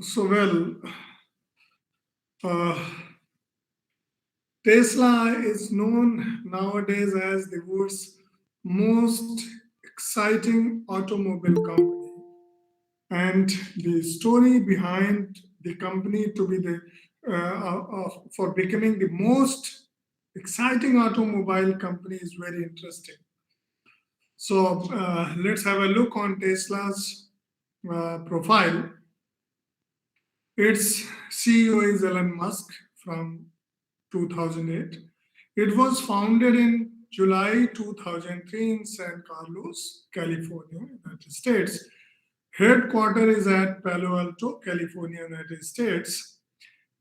So well, uh, Tesla is known nowadays as the world's most exciting automobile company, and the story behind the company to be the for becoming the most exciting automobile company is very interesting. So let's have a look on Tesla's profile. Its CEO is Elon Musk from 2008. It was founded in July 2003 in San Carlos, California, United States. Headquarter is at Palo Alto, California, United States.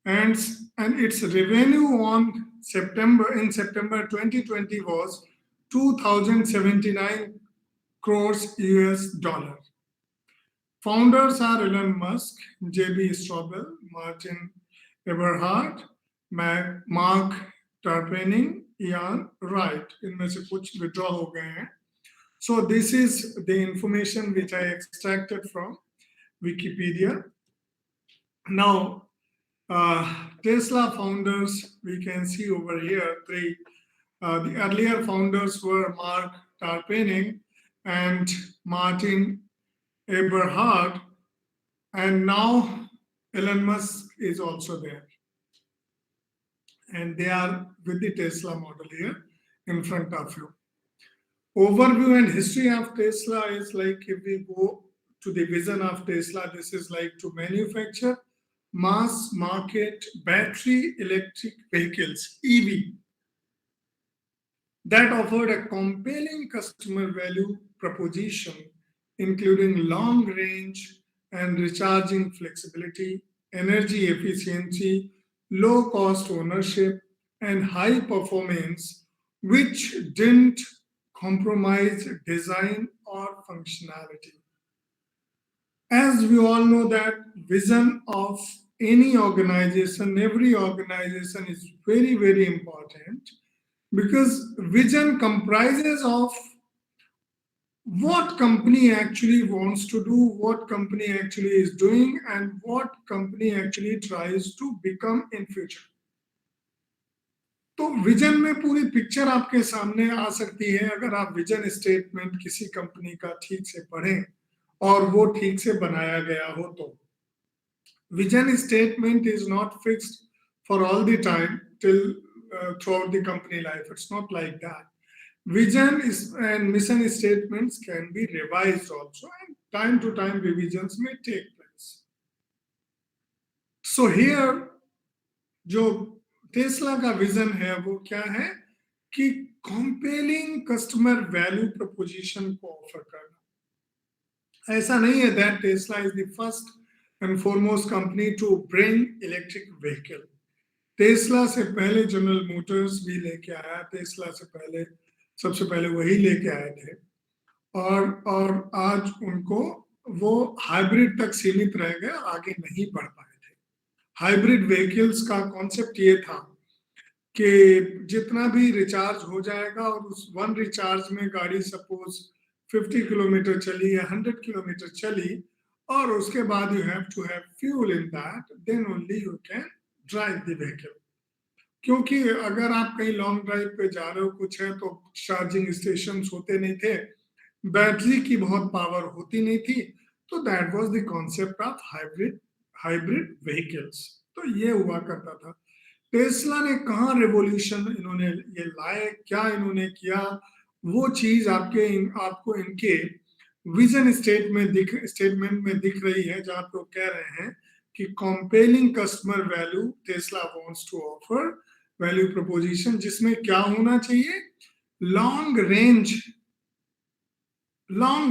And, and its revenue on September 2020 was 2079 crores US dollar. Founders are Elon Musk, JB Straubel, Martin Eberhard, Mark Tarpenning, Ian Wright. इनमें से कुछ withdraw हो गए हैं. So this is the information which I extracted from Wikipedia. Now, Tesla founders, we can see over here three. The earlier founders were Mark Tarpenning and Martin Eberhard, and now Elon Musk is also there. And they are with the Tesla model here in front of you. Overview and history of Tesla is like, if we go to the vision of Tesla, this is like to manufacture mass market battery electric vehicles, EV, that offered a compelling customer value proposition, including long range and recharging flexibility, energy efficiency, low cost ownership, and high performance, which didn't compromise design or functionality. As we all know that vision of any organization, every organization is very, very important, because vision comprises of what company actually wants to do, what company actually is doing, and what company actually tries to become in future. तो vision में पूरी picture आपके सामने आ सकती है अगर आप vision statement किसी कंपनी का ठीक से पढ़ें और वो ठीक से बनाया गया हो तो. Vision statement is not fixed for all the time till throughout the company life. It's not like that. Vision is and mission statements can be revised also, and time to time revisions may take place. So here, जो Tesla का vision है वो क्या है कि compelling customer value proposition को offer करना. ऐसा नहीं है that Tesla is the first and foremost company to bring electric vehicle. Tesla से पहले जनरल मोटर्स भी लेके आया, टेस्ला से पहले सबसे पहले वही लेके आए थे, और आज उनको वो हाइब्रिड तक सीमित रह गए, आगे नहीं बढ़ पाए थे. हाइब्रिड व्हीकल्स का कॉन्सेप्ट ये था कि जितना भी रिचार्ज हो जाएगा और उस वन रिचार्ज में गाड़ी सपोज 50 किलोमीटर चली या 100 किलोमीटर चली, और उसके बाद you have to have fuel in that, then only you can drive the vehicle. क्योंकि अगर आप कहीं लॉन्ग ड्राइव पे जा रहे हो कुछ है तो चार्जिंग स्टेशन होते नहीं थे, बैटरी की बहुत पावर होती नहीं थी, तो that was the concept of hybrid vehicles. तो ये हुआ करता था. टेस्ला ने कहाँ रेवोल्यूशन इन्होंने ये लाए, क्या इन्होंने किया, वो चीज आपको इनके विजन स्टेटमेंट में दिख रही है, जहां पे कह रहे हैं कि compelling customer value Tesla wants to offer value proposition, जिसमें क्या होना चाहिए, लॉन्ग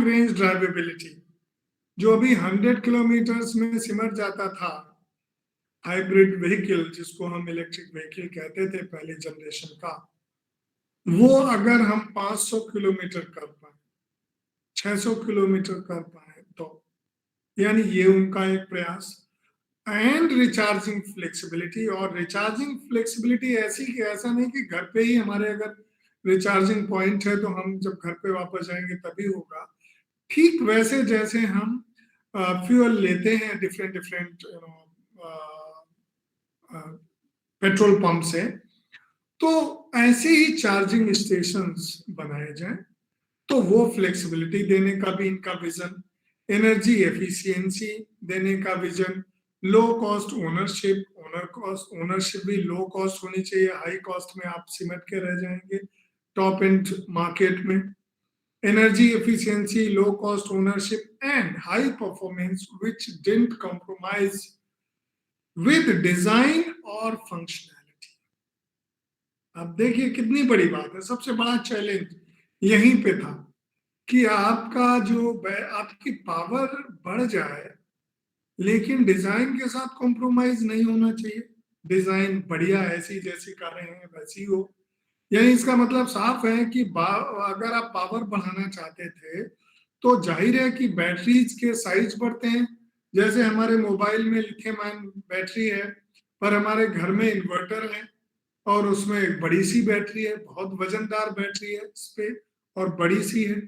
रेंज ड्राइवेबिलिटी. जो अभी 100 किलोमीटर्स में सिमट जाता था हाइब्रिड व्हीकल, जिसको हम इलेक्ट्रिक व्हीकल कहते थे पहले जनरेशन का, वो अगर हम 500 किलोमीटर कर पाए, 600 किलोमीटर कर पाए, तो यानी ये उनका एक प्रयास. एंड रिचार्जिंग फ्लेक्सिबिलिटी, और रिचार्जिंग फ्लेक्सिबिलिटी ऐसी कि ऐसा नहीं कि घर पे ही हमारे अगर रिचार्जिंग पॉइंट है तो हम जब घर पे वापस जाएंगे तभी होगा. ठीक वैसे जैसे हम फ्यूल लेते हैं डिफरेंट डिफरेंट पेट्रोल पंप से, तो ऐसे ही चार्जिंग स्टेशंस बनाए जाएं। तो वो फ्लेक्सिबिलिटी देने का भी इनका विजन, एनर्जी एफिशिएंसी देने का vision, low cost ownership, ownership भी लो कॉस्ट होनी चाहिए, हाई कॉस्ट में आप सिमट के रह जाएंगे टॉप एंड मार्केट में। Energy efficiency, low cost ownership and high performance which didn't compromise with design और फंक्शनैलिटी। अब देखिए कितनी बड़ी बात है, सबसे बड़ा चैलेंज यहीं पे था कि आपका जो आपकी पावर बढ़ जाए लेकिन डिजाइन के साथ कॉम्प्रोमाइज नहीं होना चाहिए। डिजाइन बढ़िया ऐसी जैसी कर रहे हैं वैसी हो, यानी इसका मतलब साफ है कि अगर आप पावर बढ़ाना चाहते थे तो जाहिर है कि बैटरीज के साइज बढ़ते हैं। जैसे हमारे मोबाइल में लिथियम आयन बैटरी है, पर हमारे घर में इन्वर्टर है और उसमें एक बड़ी सी बैटरी है, बहुत वजनदार बैटरी है इस पे और बड़ी सी है।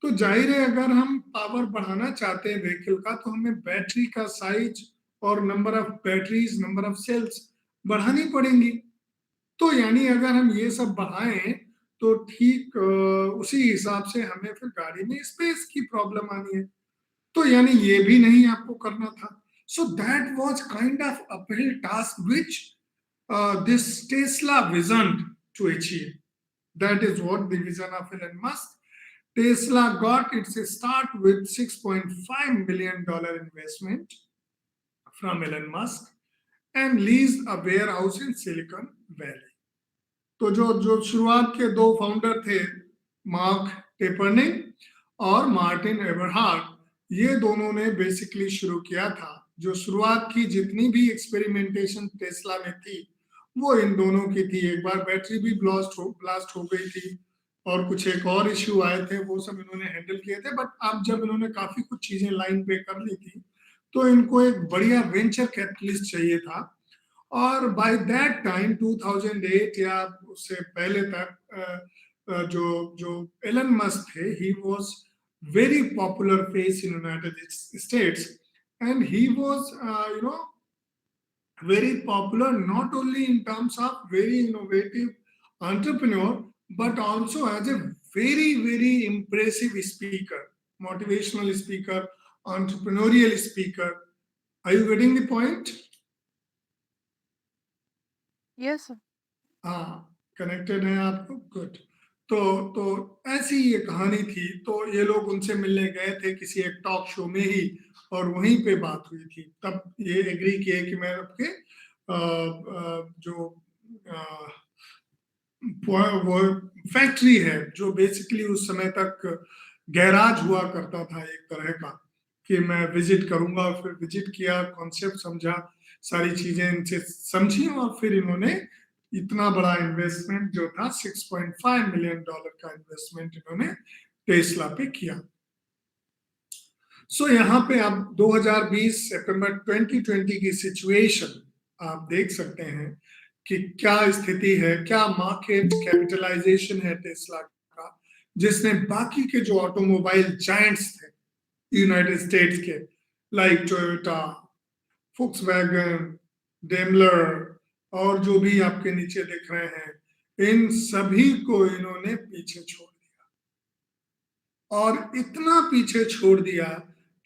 तो जाहिर है अगर हम पावर बढ़ाना चाहते हैं व्हीकल का तो हमें बैटरी का साइज और number of batteries, number of cells बढ़ानी पड़ेंगी। तो यानी अगर हम ये सब बढ़ाएं तो ठीक उसी हिसाब से हमें फिर गाड़ी में स्पेस की प्रॉब्लम आनी है, तो यानी ये भी नहीं आपको करना था। So that was kind of uphill task which this Tesla vision to achieve. That is what the vision of Elon Musk. Tesla got its start with $6.5 million investment from Elon Musk and leased a warehouse in Silicon Valley. तो जो शुरुआत के दो founder थे, mark टेपर्निक और Martin Eberhard, ये दोनों ने बेसिकली शुरू किया था। जो शुरुआत की जितनी भी एक्सपेरिमेंटेशन टेस्ला में थी वो इन दोनों की थी। एक बार बैटरी भी ब्लास्ट हो गई थी और कुछ एक और इश्यू आए थे, वो सब इन्होंने हैंडल किए थे। बट अब जब इन्होंने काफी कुछ चीजें लाइन पे कर ली थी तो इनको एक बढ़िया वेंचर कैपिटलिस्ट चाहिए था। और बाय दैट टाइम 2008 या उससे पहले तक जो जो एलन मस्क थे, he was very popular face in United states and he was you know very popular not only in terms of very innovative entrepreneur but also as a very impressive speaker, motivational speaker, entrepreneurial speaker. Are you getting the point? Yes, sir. हाँ, connected है आप लोग, good. तो ऐसी ये कहानी थी। तो ये लोग उनसे मिलने गए थे किसी एक टॉक शो में ही और वहीं पे बात हुई थी। तब ये एग्री किए कि मैं आपके जो वो फैक्ट्री है जो बेसिकली उस समय तक गैराज हुआ करता था एक तरह का, कि मैं विजिट करूंगा। फिर विजिट किया, कॉन्सेप्ट समझा, सारी चीजें इनसे समझी और फिर इन्होंने इतना बड़ा इन्वेस्टमेंट जो था $6.5 मिलियन का इन्वेस्टमेंट इन्होंने टेस्ला पे किया। सो यहाँ पे आप 2020 सितंबर 2020 की सिचुएशन आप देख सकते हैं कि क्या स्थिति है, क्या मार्केट कैपिटलाइजेशन है टेस्ला का, जिसने बाकी के जो ऑटोमोबाइल जायंट्स थे यूनाइटेड स्टेट्स के, लाइक टोयोटा, फोक्सवैगन, डेमलर और जो भी आपके नीचे दिख रहे हैं, इन सभी को इन्होंने पीछे छोड़ दिया। और इतना पीछे छोड़ दिया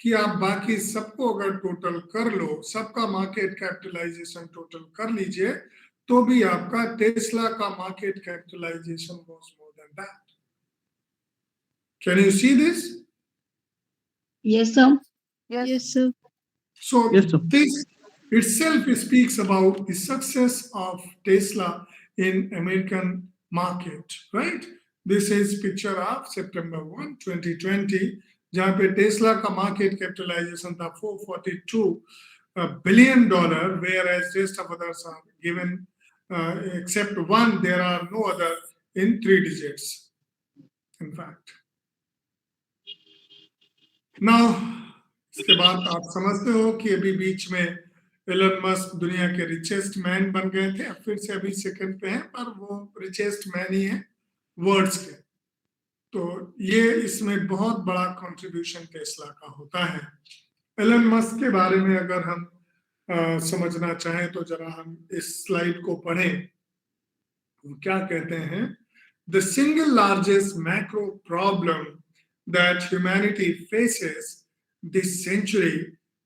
कि आप बाकी सबको अगर टोटल कर लो, सबका मार्केट कैपिटलाइजेशन टोटल कर लीजिए, तो भी आपका टेस्ला का market capitalisation was more than that. Can you see this? Yes, sir. Yes. Yes, sir. So Yes, sir. this itself speaks about the success of Tesla in American market, right? This is picture of September 1, 2020, जहाँ पे Tesla का market capitalisation था $442 billion, whereas rest of others are given except one, there are no other in 3 digits in fact. Now इसके बाद आप समझते हो कि अभी बीच में एलन मस्क दुनिया के रिचेस्ट मैन बन गए थे, अब फिर से अभी सेकंड पे हैं, पर वो रिचेस्ट मैन ही है वर्ड्स के। तो ये इसमें बहुत बड़ा कंट्रीब्यूशन टेस्ला का होता है। एलन मस्क के बारे में अगर हम समझना चाहें तो जरा हम इस स्लाइड को पढ़ें। वो क्या कहते हैं? The single largest macro problem that humanity faces this century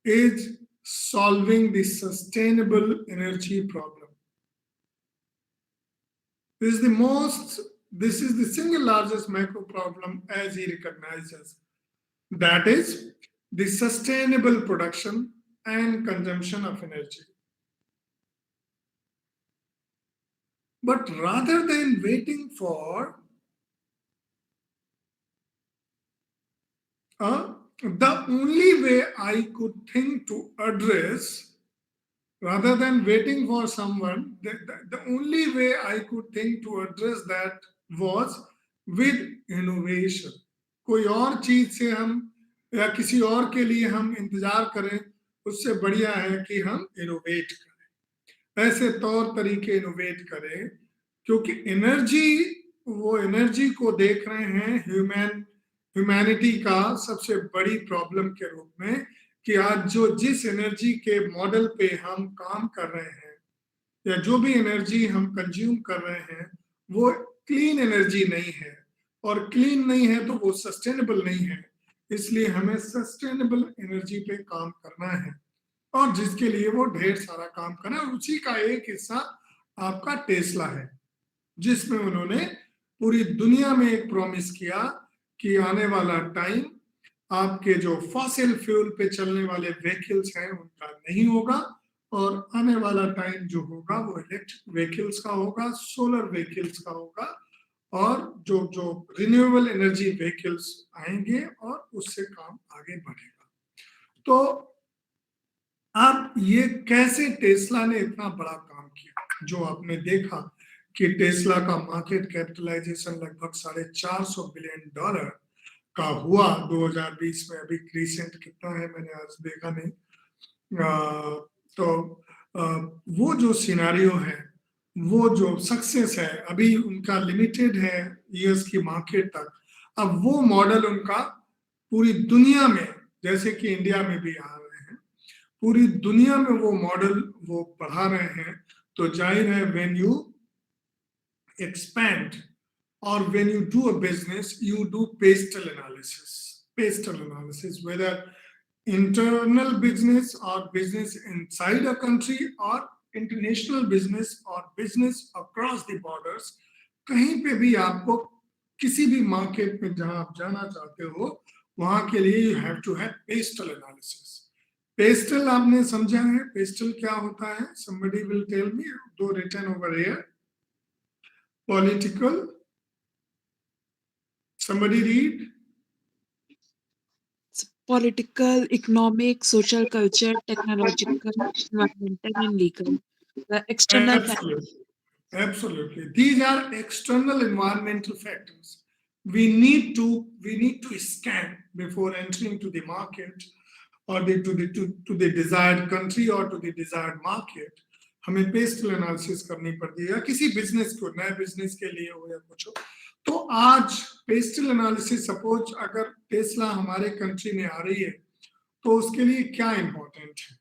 is solving the sustainable energy problem. This is the single largest macro problem as he recognizes. That is the sustainable production and consumption of energy. But rather than waiting for the only way I could think to address, rather than waiting for someone, the only way I could think to address that was with innovation. कोई और चीज से हम या किसी और के लिए हम इंतजार करें, उससे बढ़िया है कि हम इनोवेट करें, ऐसे तौर तरीके इनोवेट करें, क्योंकि वो एनर्जी को देख रहे हैं ह्यूमैनिटी का सबसे बड़ी प्रॉब्लम के रूप में, कि आज जिस एनर्जी के मॉडल पे हम काम कर रहे हैं या जो भी एनर्जी हम कंज्यूम कर रहे हैं वो क्लीन एनर्जी नहीं है, और क्लीन नहीं है तो वो सस्टेनेबल नहीं है। इसलिए हमें सस्टेनेबल एनर्जी पे काम करना है, और जिसके लिए वो ढेर सारा काम करना है। उसी का एक हिस्सा आपका टेस्ला है, जिसमें उन्होंने पूरी दुनिया में एक प्रॉमिस किया कि आने वाला टाइम आपके जो फॉसिल फ्यूल पे चलने वाले व्हीकल्स हैं उनका नहीं होगा, और आने वाला टाइम जो होगा वो इलेक्ट्रिक व्हीकल्स का होगा, सोलर व्हीकल्स का होगा, और जो रिन्यूएबल एनर्जी व्हीकल्स आएंगे और उससे काम आगे बढ़ेगा। तो अब ये कैसे टेस्ला ने इतना बड़ा काम किया, जो आपने देखा कि टेस्ला का मार्केट कैपिटलाइजेशन लगभग $450 बिलियन का हुआ 2020 में। अभी रिसेंट कितना है मैंने आज देखा नहीं। वो जो सिनेरियो है, वो जो सक्सेस है, अभी उनका लिमिटेड है यूएस की मार्केट तक। अब वो मॉडल उनका पूरी दुनिया में, जैसे कि इंडिया में भी आ रहे हैं, पूरी दुनिया में वो मॉडल वो बढ़ा रहे हैं। तो जाहिर है when you expand or when you do a business, you do pastel analysis, whether internal business or business inside a country or international business or business across the borders. कहीं पे भी आपको किसी भी मार्केट में जहां आप जाना चाहते हो, वहां के लिए you have to have pastel analysis. Pastel आपने समझा है? Pastel क्या होता है? Somebody will tell me, though written over here. Political. Somebody read. Political, economic, social, culture, technological, environmental, and legal. The external factors. Absolutely. These are external environmental factors. We need to scan before entering to the market or to the desired country or to the desired market. हमें pastel analysis करनी पड़ती है, या किसी business को, नए business के लिए हो या कुछ हो। तो आज पेस्टल एनालिसिस, सपोज अगर टेस्ला हमारे कंट्री में आ रही है तो उसके लिए क्या इंपॉर्टेंट है,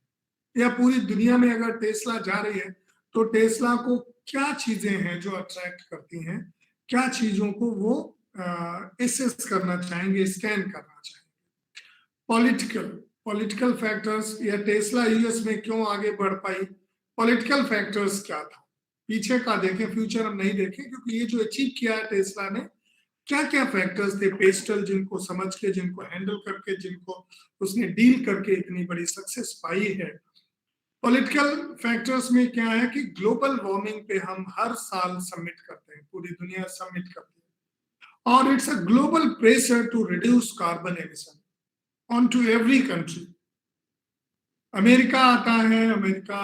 या पूरी दुनिया में अगर टेस्ला जा रही है तो टेस्ला को क्या चीजें हैं जो अट्रैक्ट करती हैं, क्या चीजों को वो एसेस करना चाहेंगे, स्कैन करना चाहेंगे। पॉलिटिकल फैक्टर्स, या टेस्ला यूएस में क्यों आगे बढ़ पाई, पॉलिटिकल फैक्टर्स क्या था, पीछे का देखें, फ्यूचर हम नहीं देखें, क्योंकि ये जो अचीव किया है टेस्ला ने, क्या क्या फैक्टर्स थे पेस्टल, जिनको समझ के, जिनको हैंडल करके, जिनको उसने डील करके इतनी बड़ी सक्सेस पाई है। पॉलिटिकल फैक्टर्स में क्या है कि ग्लोबल वार्मिंग पे हम हर साल सबमिट करते हैं, पूरी दुनिया सबमिट करती है, और it's a global pressure to reduce carbon emission on to every country. America आता है, अमेरिका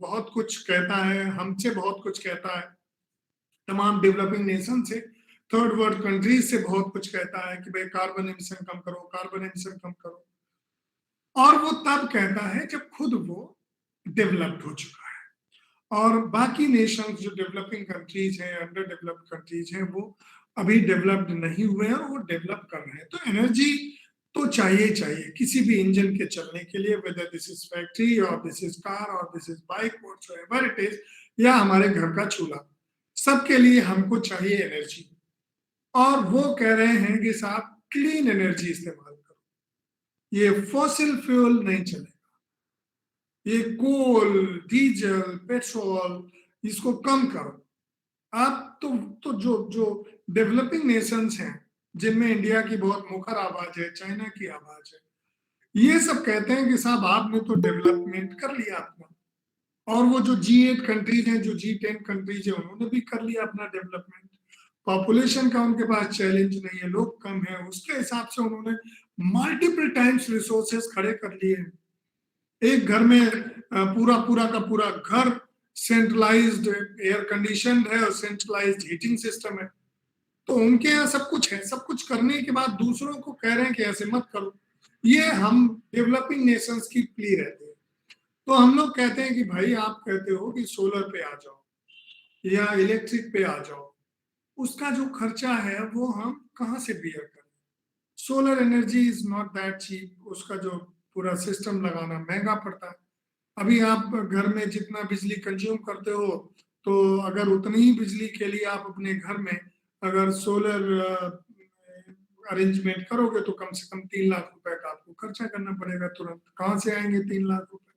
बहुत कुछ कहता है, हमसे बहुत कुछ कहता है, तमाम डेवलपिंग नेशन से, थर्ड वर्ल्ड कंट्रीज से बहुत कुछ कहता है कि भाई कार्बन एमिशन कम करो, कार्बन एमिशन कम करो, और वो तब कहता है जब खुद वो डेवलप्ड हो चुका है, और बाकी नेशंस जो डेवलपिंग कंट्रीज हैं, अंडर डेवलप्ड कंट्रीज हैं, वो अभी डेवलप्ड नहीं हुए हैं और वो डेवलप कर रहे हैं। तो एनर्जी तो चाहिए किसी भी इंजन के चलने के लिए, वेदर दिस इज फैक्ट्री और दिस इज कार और this is bike, whatsoever it is, या हमारे घर का चूल्हा, सबके लिए हमको चाहिए एनर्जी। और वो कह रहे हैं कि साहब क्लीन एनर्जी इस्तेमाल करो, ये फॉसिल फ्यूल नहीं चलेगा, ये कोल, डीजल, पेट्रोल, इसको कम करो। आप तो जो डेवलपिंग नेशंस हैं, जिनमें इंडिया की बहुत मुखर आवाज है, चाइना की आवाज है, ये सब कहते हैं कि साहब आपने तो डेवलपमेंट कर लिया अपना, और वो जो G8 कंट्रीज हैं, जो G10 कंट्रीज है, उन्होंने भी कर लिया अपना डेवलपमेंट। पॉपुलेशन का उनके पास चैलेंज नहीं है, लोग कम है, उसके हिसाब से उन्होंने मल्टीपल टाइम्स रिसोर्सेस खड़े कर लिए हैं। एक घर में पूरा का पूरा घर सेंट्रलाइज्ड एयर कंडीशन है और सेंट्रलाइज्ड हीटिंग सिस्टम है। तो उनके यहाँ सब कुछ है, सब कुछ करने के बाद दूसरों को कह रहे हैं कि ऐसे मत करो। ये हम डेवलपिंग नेशंस की प्ली रहती है। तो हम लोग कहते हैं कि भाई आप कहते हो कि सोलर पे आ जाओ या इलेक्ट्रिक पे आ जाओ, उसका जो खर्चा है वो हम कहाँ से बियर करें? Solar energy is not that cheap, उसका जो पूरा सिस्टम लगाना महंगा पड़ता है। अभी आप घर में जितना बिजली कंज्यूम करते हो, तो अगर उतनी ही बिजली के लिए आप अपने घर में अगर सोलर अरेंजमेंट करोगे तो कम से कम 3 लाख रुपए का आपको खर्चा करना पड़ेगा तुरंत। कहाँ से आएंगे 3 लाख रुपए?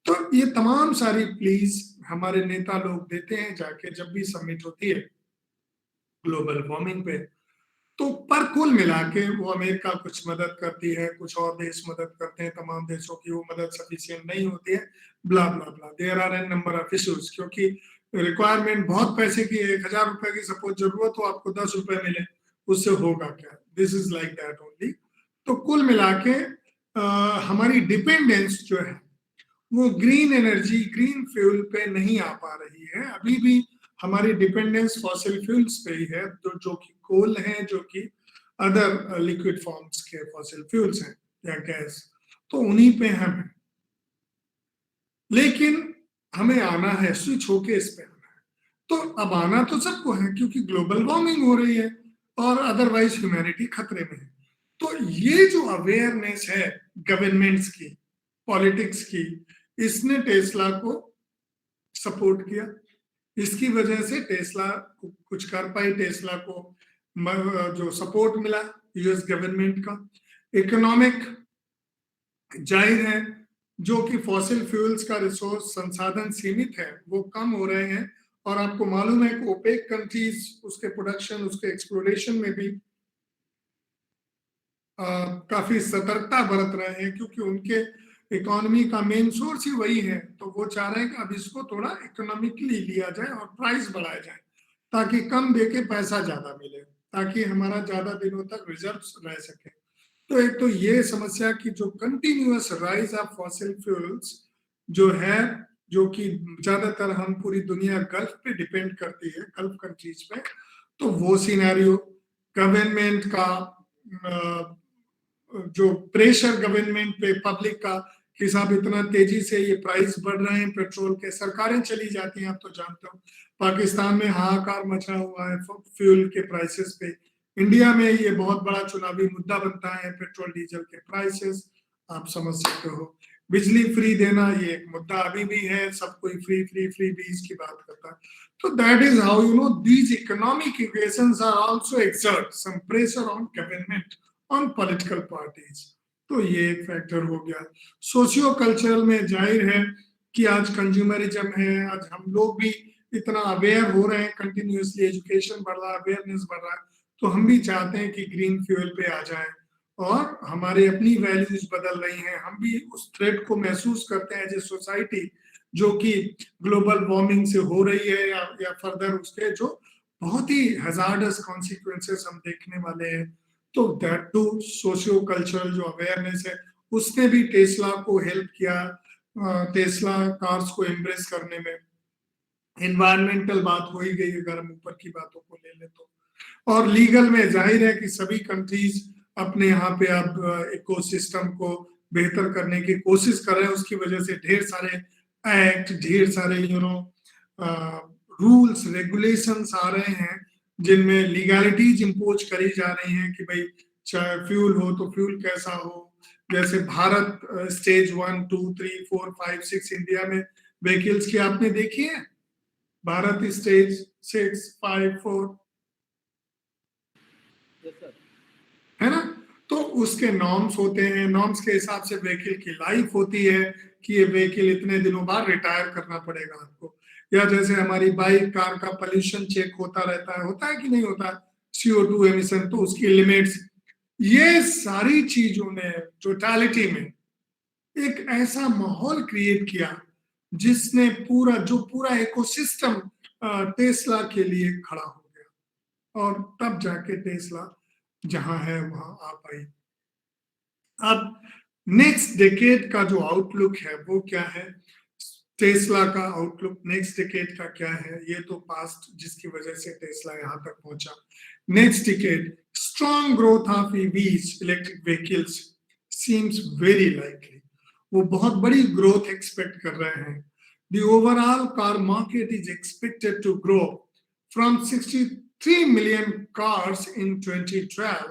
तो ये तमाम सारी प्लीज हमारे नेता लोग देते हैं जाके, जब भी समिट होती है ग्लोबल वार्मिंग पे। तो पर कुल मिला के वो अमेरिका कुछ मदद करती है, कुछ और देश मदद करते हैं, तमाम देशों की वो मदद सफिशिएंट नहीं होती है, blah blah blah, there are an number of issues. क्योंकि रिक्वायरमेंट बहुत पैसे की है, 1000 रुपए की सपोज जरूरत हो, आपको 10 रुपए मिले, उससे होगा क्या? This is like that only. तो कुल मिला के हमारी डिपेंडेंस जो है वो ग्रीन एनर्जी, ग्रीन फ्यूल पे नहीं आ पा रही है। अभी भी हमारी डिपेंडेंस फॉसिल फ्यूल्स पे ही है, तो जो कि कोल है, जो कि अदर लिक्विड फॉर्म्स के फॉसिल फ्यूल्स हैं या गैस, तो उन्हीं पे हम हैं। लेकिन हमें आना है, स्विच होके इस पे आना है। तो अब आना तो सबको है, क्योंकि ग्लोबल वार्मिंग हो रही है और अदरवाइज ह्यूमैनिटी खतरे में है। तो ये जो अवेयरनेस है गवर्नमेंट्स की, पॉलिटिक्स की, इसने टेस्ला को सपोर्ट किया। इसकी वजह से टेस्ला कुछ कर पाई, टेस्ला को जो सपोर्ट मिला यूएस गवर्नमेंट का। इकोनॉमिक जाहिर है, जो कि फॉसिल फ्यूल्स का रिसोर्स संसाधन सीमित है, वो कम हो रहे हैं। और आपको मालूम है कि ओपेक कंट्रीज उसके प्रोडक्शन, उसके एक्सप्लोरेशन में भी काफी सतर्कता बरत रहे हैं, क्योंकि उनके इकोनॉमी का मेन सोर्स ही वही है। तो वो चाह रहे हैं कि अब इसको थोड़ा इकोनॉमिकली लिया जाए और प्राइस बढ़ाया जाए, ताकि कम दे के पैसा ज्यादा मिले, ताकि हमारा ज्यादा दिनों तक रिजर्व रह सके। तो एक तो ये समस्या की जो continuous rise of fossil fuels जो है, जो कि ज्यादातर हम पूरी दुनिया गल्फ पे डिपेंड करती है, गल्फ कंट्रीज पे, तो वो सिनेरियो, गवर्नमेंट का जो प्रेशर गवर्नमेंट पे पब्लिक का कि साहब इतना तेजी से ये प्राइस बढ़ रहे हैं पेट्रोल के, सरकारें चली जाती हैं। आप तो जानते हो पाकिस्तान में हाहाकार मचा हुआ है फ्यूल के प्राइसेस पे। इंडिया में ये बहुत बड़ा चुनावी मुद्दा बनता है पेट्रोल डीजल के प्राइसेस, आप समझ सकते हो। बिजली फ्री देना ये एक मुद्दा अभी भी है, सब कोई फ्री फ्री फ्री बीज की बात करता है। तो that is how you know these economic equations are also exert some pressure on government, on political parties. तो ये एक फैक्टर हो गया। सोशियो कल्चरल में जाहिर है कि आज कंज्यूमरिज्म है, आज हम लोग भी इतना अवेयर हो रहे हैं, कंटिन्यूअसली एजुकेशन बढ़ रहा है, अवेयरनेस बढ़ रहा है, तो हम भी चाहते हैं कि ग्रीन फ्यूल पे आ जाए और हमारे अपनी वैल्यूज बदल रही हैं। हम भी उस थ्रेट को महसूस करते हैं एज ए सोसाइटी, जो कि ग्लोबल वार्मिंग से हो रही है, या फर्दर उसके जो बहुत ही हजार्डस कॉन्सिक्वेंसेस हम देखने वाले हैं। तो दैट टू सोशियो कल्चरल जो अवेयरनेस है, उसने भी टेस्ला को हेल्प किया, टेस्ला कार्स को एम्ब्रेस करने में। एनवायरमेंटल बात हो ही गई, अगर हम ऊपर की बातों को ले ले तो। और लीगल में जाहिर है कि सभी कंट्रीज अपने यहाँ पे अब इकोसिस्टम को बेहतर करने की कोशिश कर रहे हैं। उसकी वजह से ढेर सारे एक्ट, ढेर सारे रूल्स रेगुलेशंस आ रहे हैं, जिनमें लीगैलिटीज इम्पोज करी जा रही हैं कि भाई चाहे फ्यूल हो तो फ्यूल कैसा हो, जैसे भारत स्टेज 1, 2, 3, 4, 5, 6 इंडिया में व्हीकल्स की आपने देखी है, भारत स्टेज 6, 5, 4, है ना। तो उसके नॉर्म्स होते हैं, नॉर्म्स के हिसाब से व्हीकल की लाइफ होती है कि ये व्हीकल इतने दिनों बाद रिटायर करना पड़ेगा आपको। या जैसे हमारी बाइक कार का पोल्यूशन चेक होता रहता है, होता है कि नहीं होता, CO2 एमिशन, तो उसकी लिमिट्स, ये सारी चीजों ने टोटलिटी में एक ऐसा माहौल क्रिएट किया जिसने पूरा इकोसिस्टम टेस्ला के लिए खड़ा हो गया, और तब जाके टेस्ला जहां है वहां आ पाई। अब नेक्स्ट डेकेड का जो आउटलुक है वो क्या है, टेस्ला का आउटलुक नेक्स्ट डेकेड का क्या है, ये तो पास्ट जिसकी वजह से टेस्ला यहां तक पहुंचा। Next decade strong growth of EVs, electric vehicles seems very likely, वो बहुत बड़ी ग्रोथ एक्सपेक्ट कर रहे हैं। The overall car market is expected to grow from 63 million cars in 2012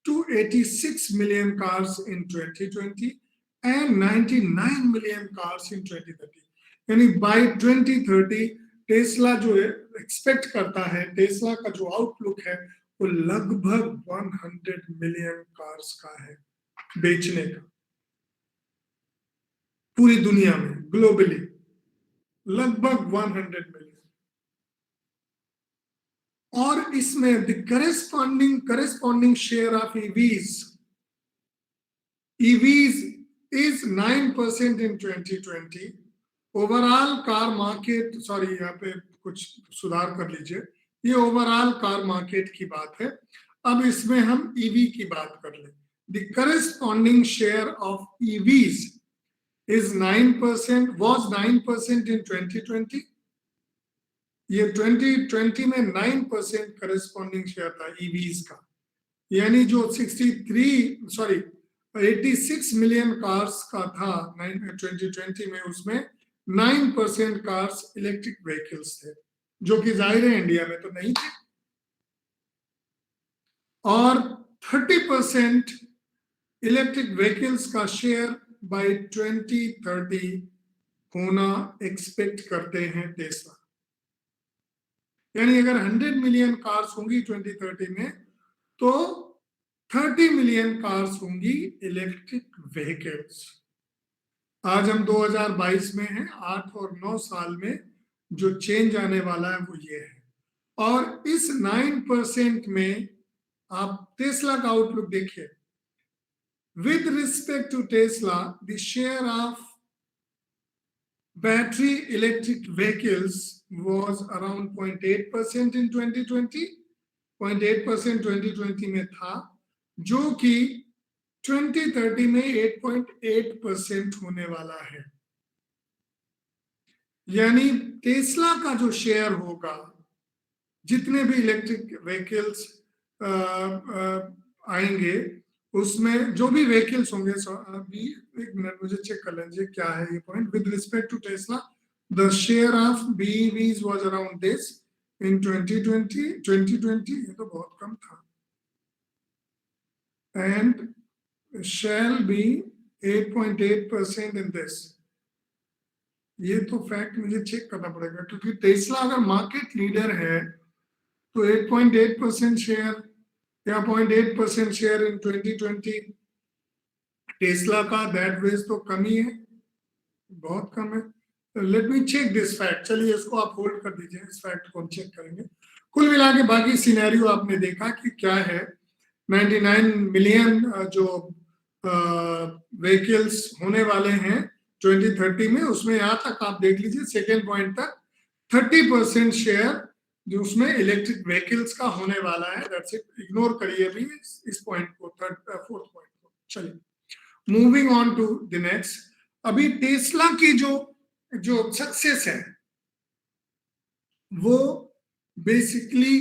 to 86 million cars in 2020 and 99 million cars in 2030. यानी bye 2030 Tesla जो expect करता है, टेस्ला का जो आउटलुक है वो लगभग 100 मिलियन कार्स का है बेचने का, पूरी दुनिया में ग्लोबली लगभग 100 मिलियन। और इसमें the corresponding share of EVs is 9% in 2020. Overall car market, sorry यहाँ पे कुछ सुधार कर लीजिए, ये ओवरऑल कार मार्केट की बात है। अब इसमें हम ईवी की बात कर लें। The corresponding share of EVs is 9%, was 9% in 2020. ये 2020 में 9% करस्पॉन्डिंग शेयर था ईवीज का, यानी जो 86 मिलियन कार्स का था 2020 में, उसमें 9% कार्स इलेक्ट्रिक व्हीकल्स थे, जो कि जाहिर है इंडिया में तो नहीं थे। और 30% इलेक्ट्रिक व्हीकल्स का शेयर बाय 2030 होना एक्सपेक्ट करते हैं टेस्ला। यानी अगर 100 मिलियन कार्स होंगी 2030 में, तो 30 मिलियन कार्स होंगी इलेक्ट्रिक व्हीकल्स। आज हम 2022 में हैं, 8 और 9 साल में जो चेंज आने वाला है वो ये है। और इस 9% में आप टेस्ला का आउटलुक देखिए। With respect to Tesla, the share of battery electric vehicles was around 0.8% in 2020, 0.8% 2020 में था, जो कि 2030 में 8.8% होने वाला है। यानी टेस्ला का जो शेयर होगा, जितने भी इलेक्ट्रिक व्हीकल्स आएंगे, उसमें जो भी व्हीकल्स होंगे, अभी एक मिनट मुझे चेक कर लीजिए क्या है ये point. With respect to Tesla, the share of BEVs was around this in 2020, ये तो बहुत कम था, and shall be 8.8% in this. ये तो फैक्ट मुझे चेक करना पड़ेगा, क्योंकि टेस्ला अगर मार्केट लीडर है तो 8.8% शेयर या 0.8% शेयर इन 2020 टेस्ला का, दैट वेज तो कम ही है, बहुत कम है। Let me check this fact, चलिए इसको आप होल्ड कर दीजिए, इस फैक्ट को हम चेक करेंगे। कुल मिला के बाकी सिनेरियो आपने देखा कि क्या है। 99 मिलियन जो व्हीकल्स होने वाले हैं 2030 में, उसमें यहाँ तक आप देख लीजिए, सेकेंड पॉइंट तक 30% शेयर जो उसमें इलेक्ट्रिक व्हीकल्स का होने वाला है। दैट्स इट, इग्नोर करिए अभी इस पॉइंट को, फोर्थ पॉइंट को। चलिए moving on to the next. अभी टेस्ला की जो सक्सेस है वो बेसिकली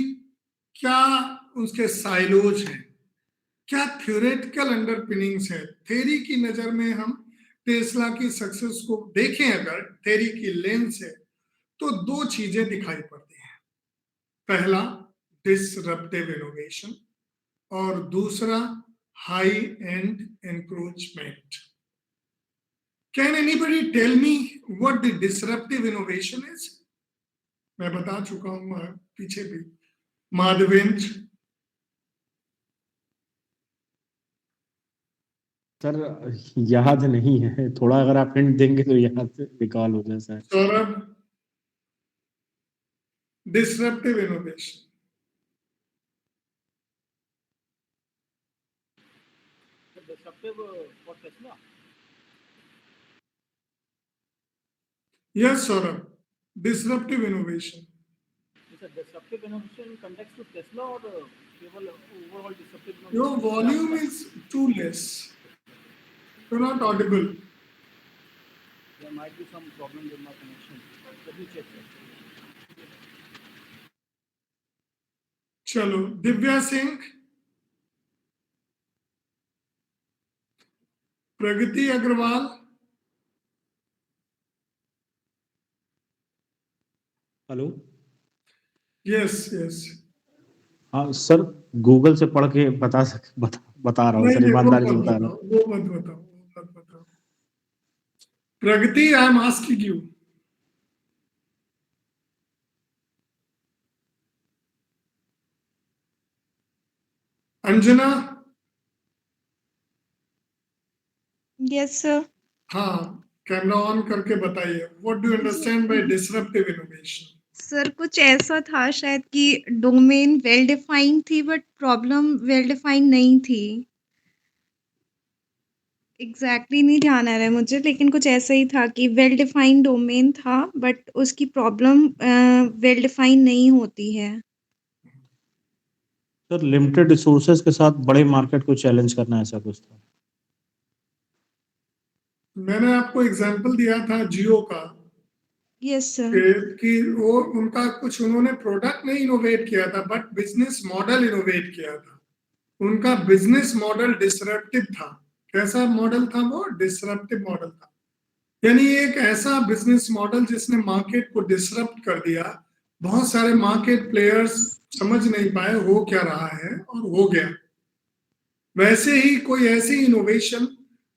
क्या उसके साइलोज हैं, क्या थ्योरेटिकल अंडरपिनिंग्स है। थ्योरी की नजर में हम टेस्ला की सक्सेस को देखें अगर थ्योरी की लेंस से, तो दो चीजें दिखाई पड़ती हैं। पहला, डिसरप्टिव इनोवेशन, और दूसरा high end encroachment. Can anybody tell me what the disruptive innovation is? मैं बता चुका हूं पीछे भी. माधवेंद्र. सर याद नहीं है, थोड़ा अगर आप हिंट देंगे तो याद से रिकॉल हो जाए sir. Saurabh. Disruptive innovation. Disruptive for Tesla. Yes, Saurabh. Disruptive innovation. Is a disruptive innovation in context to Tesla or केवल overall disruptive innovation? Your volume is too less. You're not audible. There might be some problem with my connection. Let me check that. चलो, दिव्या सिंह. प्रगति Agarwal. Hello. Yes yes. हाँ sir, Google से पढ़ के बता रहा हूँ sir, ईमानदारी से बता रहा हूँ. वो मत बताओ. Pragati, I am asking you. Anjana. Yes sir. हाँ, कैमरा ऑन करके बताइए. What do you understand by disruptive innovation? Sir कुछ ऐसा था शायद कि डोमेन वेल डिफाइंड थी बट प्रॉब्लम वेल डिफाइंड नहीं थी. एग्जैक्टली नहीं ध्यान आ रहा है मुझे, लेकिन कुछ ऐसा ही था कि वेल डिफाइंड डोमेन था बट उसकी प्रॉब्लम वेल डिफाइंड नहीं होती है. सर लिमिटेड रिसोर्सेज के साथ बड़े मार्केट को चैलेंज करना, ऐसा कुछ था. मैंने आपको एग्जांपल दिया था जियो का. Yes sir. कि वो उनका कुछ उन्होंने प्रोडक्ट नहीं इनोवेट किया था बट बिजनेस मॉडल इनोवेट किया था. उनका बिजनेस मॉडल डिसरप्टिव था. कैसा मॉडल था वो? डिसरप्टिव मॉडल था. यानी एक ऐसा बिजनेस मॉडल जिसने मार्केट को डिसरप्ट कर दिया. बहुत सारे मार्केट प्लेयर्स समझ नहीं पाए हो क्या रहा है और हो गया. वैसे ही कोई ऐसी इनोवेशन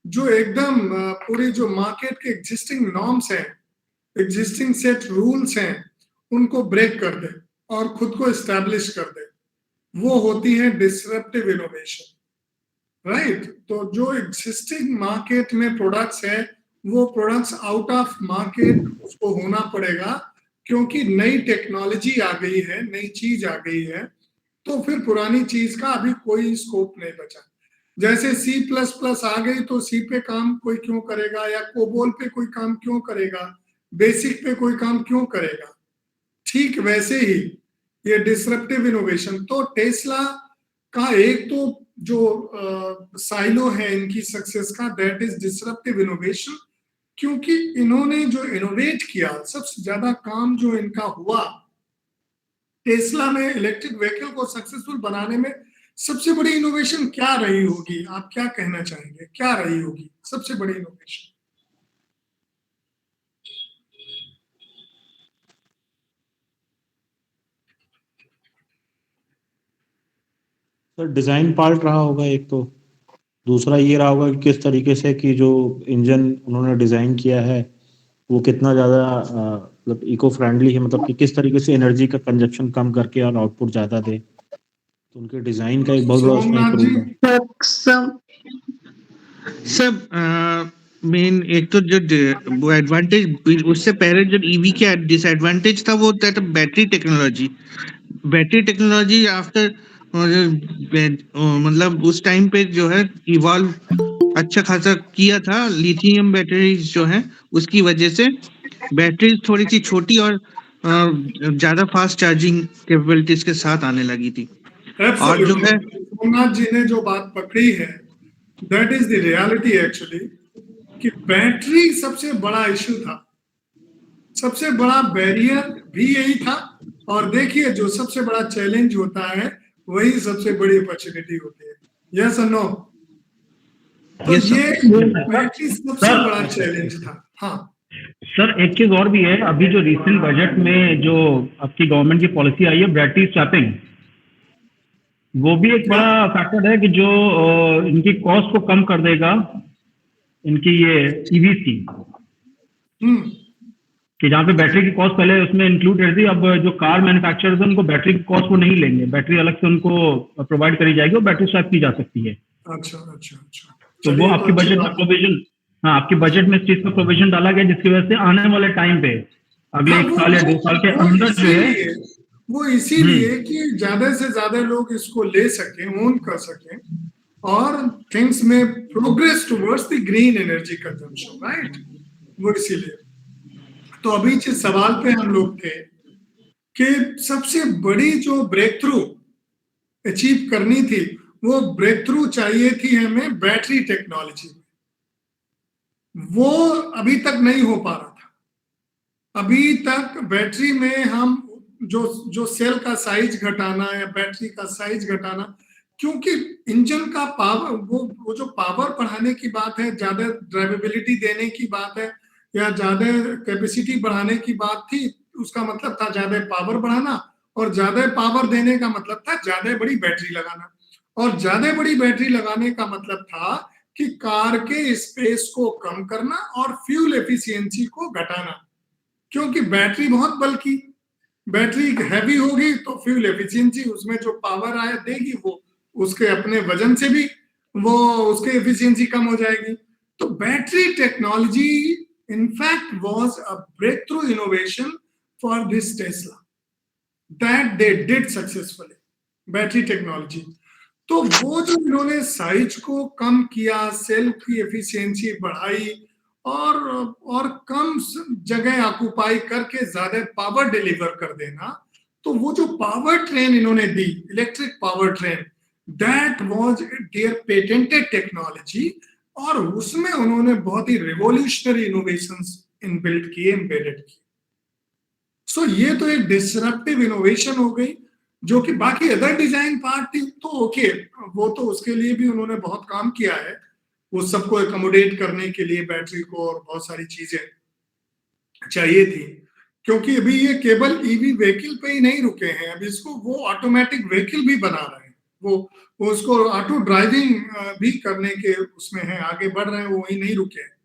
जो एकदम पूरी जो मार्केट के एग्जिस्टिंग नॉर्म्स हैं, एग्जिस्टिंग सेट रूल्स हैं, उनको ब्रेक कर दे और खुद को एस्टैब्लिश कर दे, वो होती है डिसरप्टिव इनोवेशन. राइट. तो जो एग्जिस्टिंग मार्केट में प्रोडक्ट्स है, वो प्रोडक्ट्स आउट ऑफ मार्केट उसको होना पड़ेगा क्योंकि नई टेक्नोलॉजी आ गई है, नई चीज आ गई है. तो फिर पुरानी चीज का अभी कोई स्कोप नहीं बचा. जैसे C++ आ गई तो सी पे काम कोई क्यों करेगा, या कोबोल पे कोई काम क्यों करेगा, बेसिक पे कोई काम क्यों करेगा. ठीक वैसे ही ये डिसरप्टिव इनोवेशन. तो टेस्ला का एक तो जो साइलो है इनकी सक्सेस का, दैट इज डिसरप्टिव इनोवेशन. क्योंकि इन्होंने जो इनोवेट किया, सबसे ज्यादा काम जो इनका हुआ टेस्ला में इलेक्ट्रिक व्हीकल को सक्सेसफुल बनाने में, सबसे बड़ी इनोवेशन क्या रही होगी? आप क्या कहना चाहेंगे, क्या रही होगी सबसे बड़ी इनोवेशन? सर डिजाइन पार्ट रहा होगा एक तो. दूसरा ये रहा होगा कि किस तरीके से कि जो इंजन उन्होंने डिजाइन किया है वो कितना ज्यादा मतलब इको फ्रेंडली है, मतलब कि किस तरीके से एनर्जी का कंजप्शन कम करके और आउटपुट ज्यादा दे. तो उनके डिजाइन का एक बहुत बड़ा उसमें एक रोल है. सब मेन एक तो जो वो एडवांटेज, उससे पहले जो ईवी का डिसएडवांटेज था वो था बैटरी टेक्नोलॉजी आफ्टर मतलब उस टाइम पे जो है इवॉल्व अच्छा खासा किया था. लिथियम बैटरीज जो है उसकी वजह से बैटरीज थोड़ी सी छोटी और ज्यादा फास्ट चार्जिंग कैपेबिलिटीज के साथ आने लगी थी. और जो है सोमनाथ जी ने जो बात पकड़ी है, that is the reality actually, कि बैटरी सबसे बड़ा इश्यू था, सबसे बड़ा बैरियर भी यही था. और देखिए जो सबसे बड़ा चैलेंज होता है वही सबसे बड़ी अपॉर्चुनिटी होती है. यस और नो? तो Yes, sir. ये बैटरी सबसे बड़ा चैलेंज था. हाँ सर एक चीज और भी है, अभी जो रिसेंट बजट में जो आपकी गवर्नमेंट की पॉलिसी आई है बैटरी स्वैपिंग, वो भी एक बड़ा फैक्टर है कि जो इनकी कॉस्ट को कम कर देगा, इनकी ये ईवीज की, हम्म कि जहाँ पे बैटरी की कॉस्ट पहले उसमें इंक्लूड रहती है, अब जो कार मैन्युफैक्चरर्स हैं उनको बैटरी की कॉस्ट वो नहीं लेंगे, बैटरी अलग से उनको प्रोवाइड करी जाएगी और बैटरी स्वैप की जा सकती है। अच्छा अच्छा अच्छा तो वो चलिए, आपके अच्छी बजट में बात है। प्रोविजन, हाँ आपके बजट में इस चीज का प्रोविजन डाला गया, जिसकी वजह से आने वाले टाइम पे अगले हाँ, 1 साल या 2 साल के अंदर जो है, वो इसीलिए कि ज्यादा से ज्यादा लोग इसको ले सकें, ओन कर सकें, और थिंग्स में progress towards the green energy consumption, right. वो इसीलिए। तो अभी जिस सवाल पे हम लोग थे कि सबसे बड़ी जो ब्रेक थ्रू अचीव करनी थी, वो ब्रेक थ्रू चाहिए थी हमें बैटरी टेक्नोलॉजी में। वो अभी तक नहीं हो पा रहा था। अभी तक बैटरी में हम जो जो सेल का साइज घटाना या बैटरी का साइज घटाना, क्योंकि इंजन का पावर, वो जो पावर बढ़ाने की बात है, ज्यादा ड्राइवेबिलिटी देने की बात है, या ज्यादा कैपेसिटी बढ़ाने की बात थी, उसका मतलब था ज्यादा पावर बढ़ाना, और ज्यादा पावर देने का मतलब था ज्यादा बड़ी बैटरी लगाना, और ज्यादा बड़ी बैटरी लगाने का मतलब था कि कार के स्पेस को कम करना और फ्यूल एफिशिएंसी को घटाना। क्योंकि बैटरी बहुत बल्कि, बैटरी हैवी होगी तो फ्यूल एफिशिएंसी, उसमें जो पावर आया देगी वो उसके अपने वजन से भी वो उसके एफिशिएंसी कम हो जाएगी। तो battery technology in fact was a breakthrough innovation for this Tesla that they did successfully, battery technology. तो वो जो इन्होंने साइज को कम किया, सेल की एफिशिएंसी बढ़ाई, और कम जगह ऑक्युपाई करके ज्यादा पावर डिलीवर कर देना, तो वो जो पावर ट्रेन इन्होंने दी, electric power train, that was there patented technology, और उसमें उन्होंने बहुत ही रिवॉल्यूशनरी इनोवेशंस इनबिल्ट किए, एम्बेडेड किए। सो ये तो एक डिसरप्टिव इनोवेशन हो गई, जो कि बाकी अदर डिजाइन पार्ट थी तो ओके, वो तो उसके लिए भी उन्होंने बहुत काम किया है, वो सबको एकोमोडेट करने के लिए बैटरी को और बहुत सारी चीजें चाहिए थी। क्योंकि अभी ये केवल ईवी व्हीकल पे ही नहीं रुके हैं, अब इसको वो ऑटोमेटिक व्हीकल भी बना रहे हैं, वो उसको ऑटो ड्राइविंग भी करने के उसमें है, आगे बढ़ रहे हैं, वो वही नहीं रुके हैं।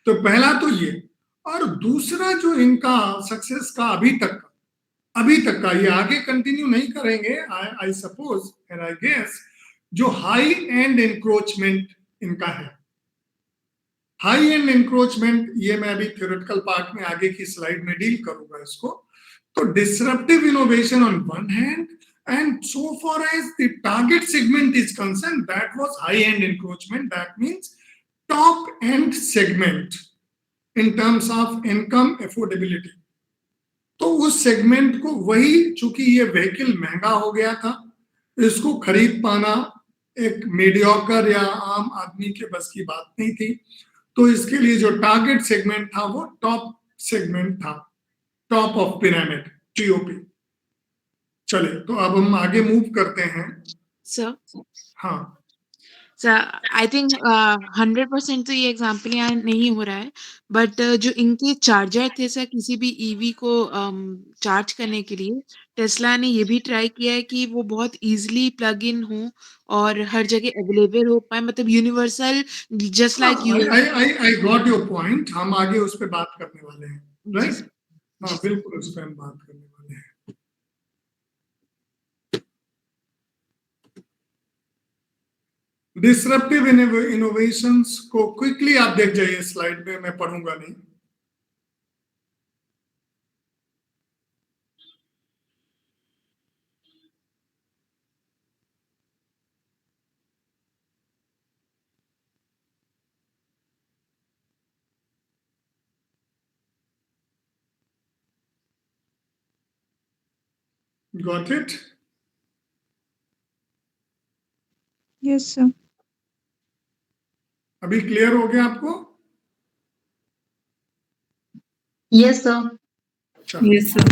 तो पहला तो ये, और दूसरा जो इनका सक्सेस का अभी तक का, ये आगे कंटिन्यू नहीं करेंगे I suppose and I guess, जो हाई एंड इंक्रोचमेंट इनका है। हाई एंड इंक्रोचमेंट ये मैं अभी थ्योरेटिकल पार्ट में आगे की स्लाइड में डील करूंगा इसको। तो disruptive innovation on one hand, and so far as the target segment is concerned, that was high end encroachment, that means top end segment in terms of income affordability। तो उस segment को वही, चूंकि ये vehicle महंगा हो गया था, इसको खरीद पाना एक मीडियोकर या आम आदमी के बस की बात नहीं थी, तो इसके लिए जो टारगेट सेगमेंट था वो टॉप सेगमेंट था, टॉप ऑफ पिरामिड, टीओपी। चले तो अब हम आगे मूव करते हैं। सर हाँ सर आई थिंक 100% तो ये एग्जाम्पल यहाँ नहीं हो रहा है, बट जो इनके चार्जर थे सर, किसी भी ईवी को चार्ज करने के लिए टेस्ला ने ये भी ट्राई किया है कि वो बहुत इजीली प्लग इन हो और हर जगह अवेलेबल हो पाए, मतलब universal, just like you. I got your point, हम आगे उस पर बात करने वाले हैं, जी राइट। सर, हाँ जी सर। बिल्कुल उस पर हम बात करने वाले हैं। डिसरप्टिव इनोवेशंस को क्विकली आप देख जाइए स्लाइड में, मैं पढ़ूंगा नहीं। Got it? Yes sir. अभी क्लियर हो गया आपको? Yes, sir. चलो, Yes, sir.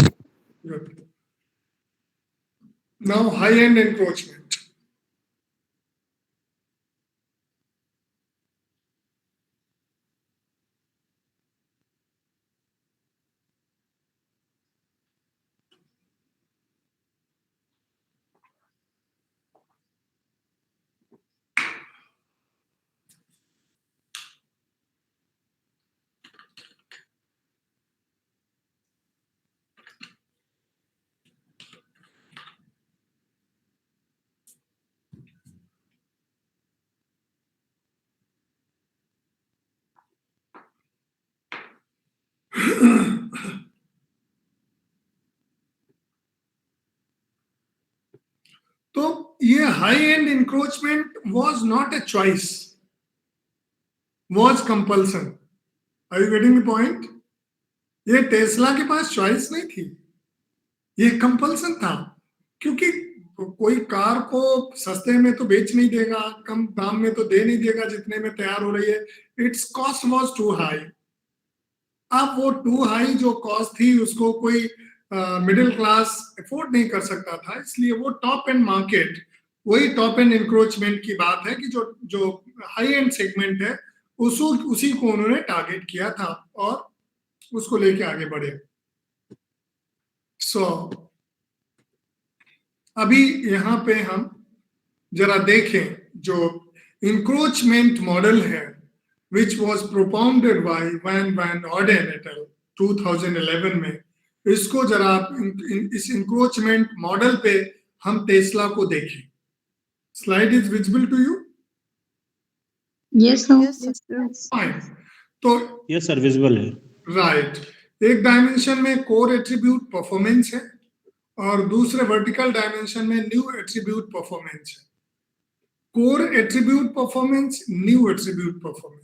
good. Now high end encroachment. ये high end encroachment was not a choice, was compulsion. Are you getting the point? ये टेस्ला के पास चॉइस नहीं थी, ये कंपल्सन था, क्योंकि कोई कार को सस्ते में तो बेच नहीं देगा, कम दाम में तो दे नहीं देगा जितने में तैयार हो रही है। It's cost was too high. अब वो टू हाई जो कॉस्ट थी उसको कोई मिडिल क्लास अफोर्ड नहीं कर सकता था, इसलिए वो टॉप एंड मार्केट, वही टॉप एंड इंक्रोचमेंट की बात है कि जो हाई एंड सेगमेंट है उसी को उन्होंने टारगेट किया था और उसको लेके आगे बढ़े। सो अभी यहाँ पे हम जरा देखें जो इंक्रोचमेंट मॉडल है which was propounded by Van Orden et al. 2011 में, इसको जरा आप इस इंक्रोचमेंट मॉडल पे हम टेस्ला को देखें। Slide is visible to you? Yes, sir. Yes, sir. Fine. तो यस सर, विजिबल है। राइट, एक डायमेंशन में कोर एट्रीब्यूट परफॉर्मेंस है और दूसरे वर्टिकल डायमेंशन में न्यू एट्रीब्यूट परफॉर्मेंस है। Core attribute performance, new attribute performance.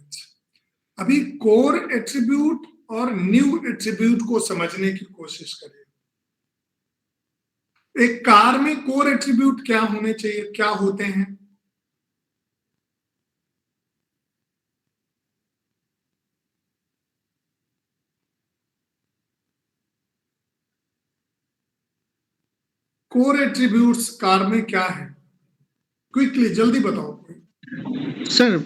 अभी कोर एट्रीब्यूट और न्यू एट्रीब्यूट को समझने की कोशिश करें। एक कार में कोर एट्रीब्यूट क्या होने चाहिए, क्या होते हैं? कोर एट्रीब्यूट्स कार में क्या है? क्विकली जल्दी बताओ। सर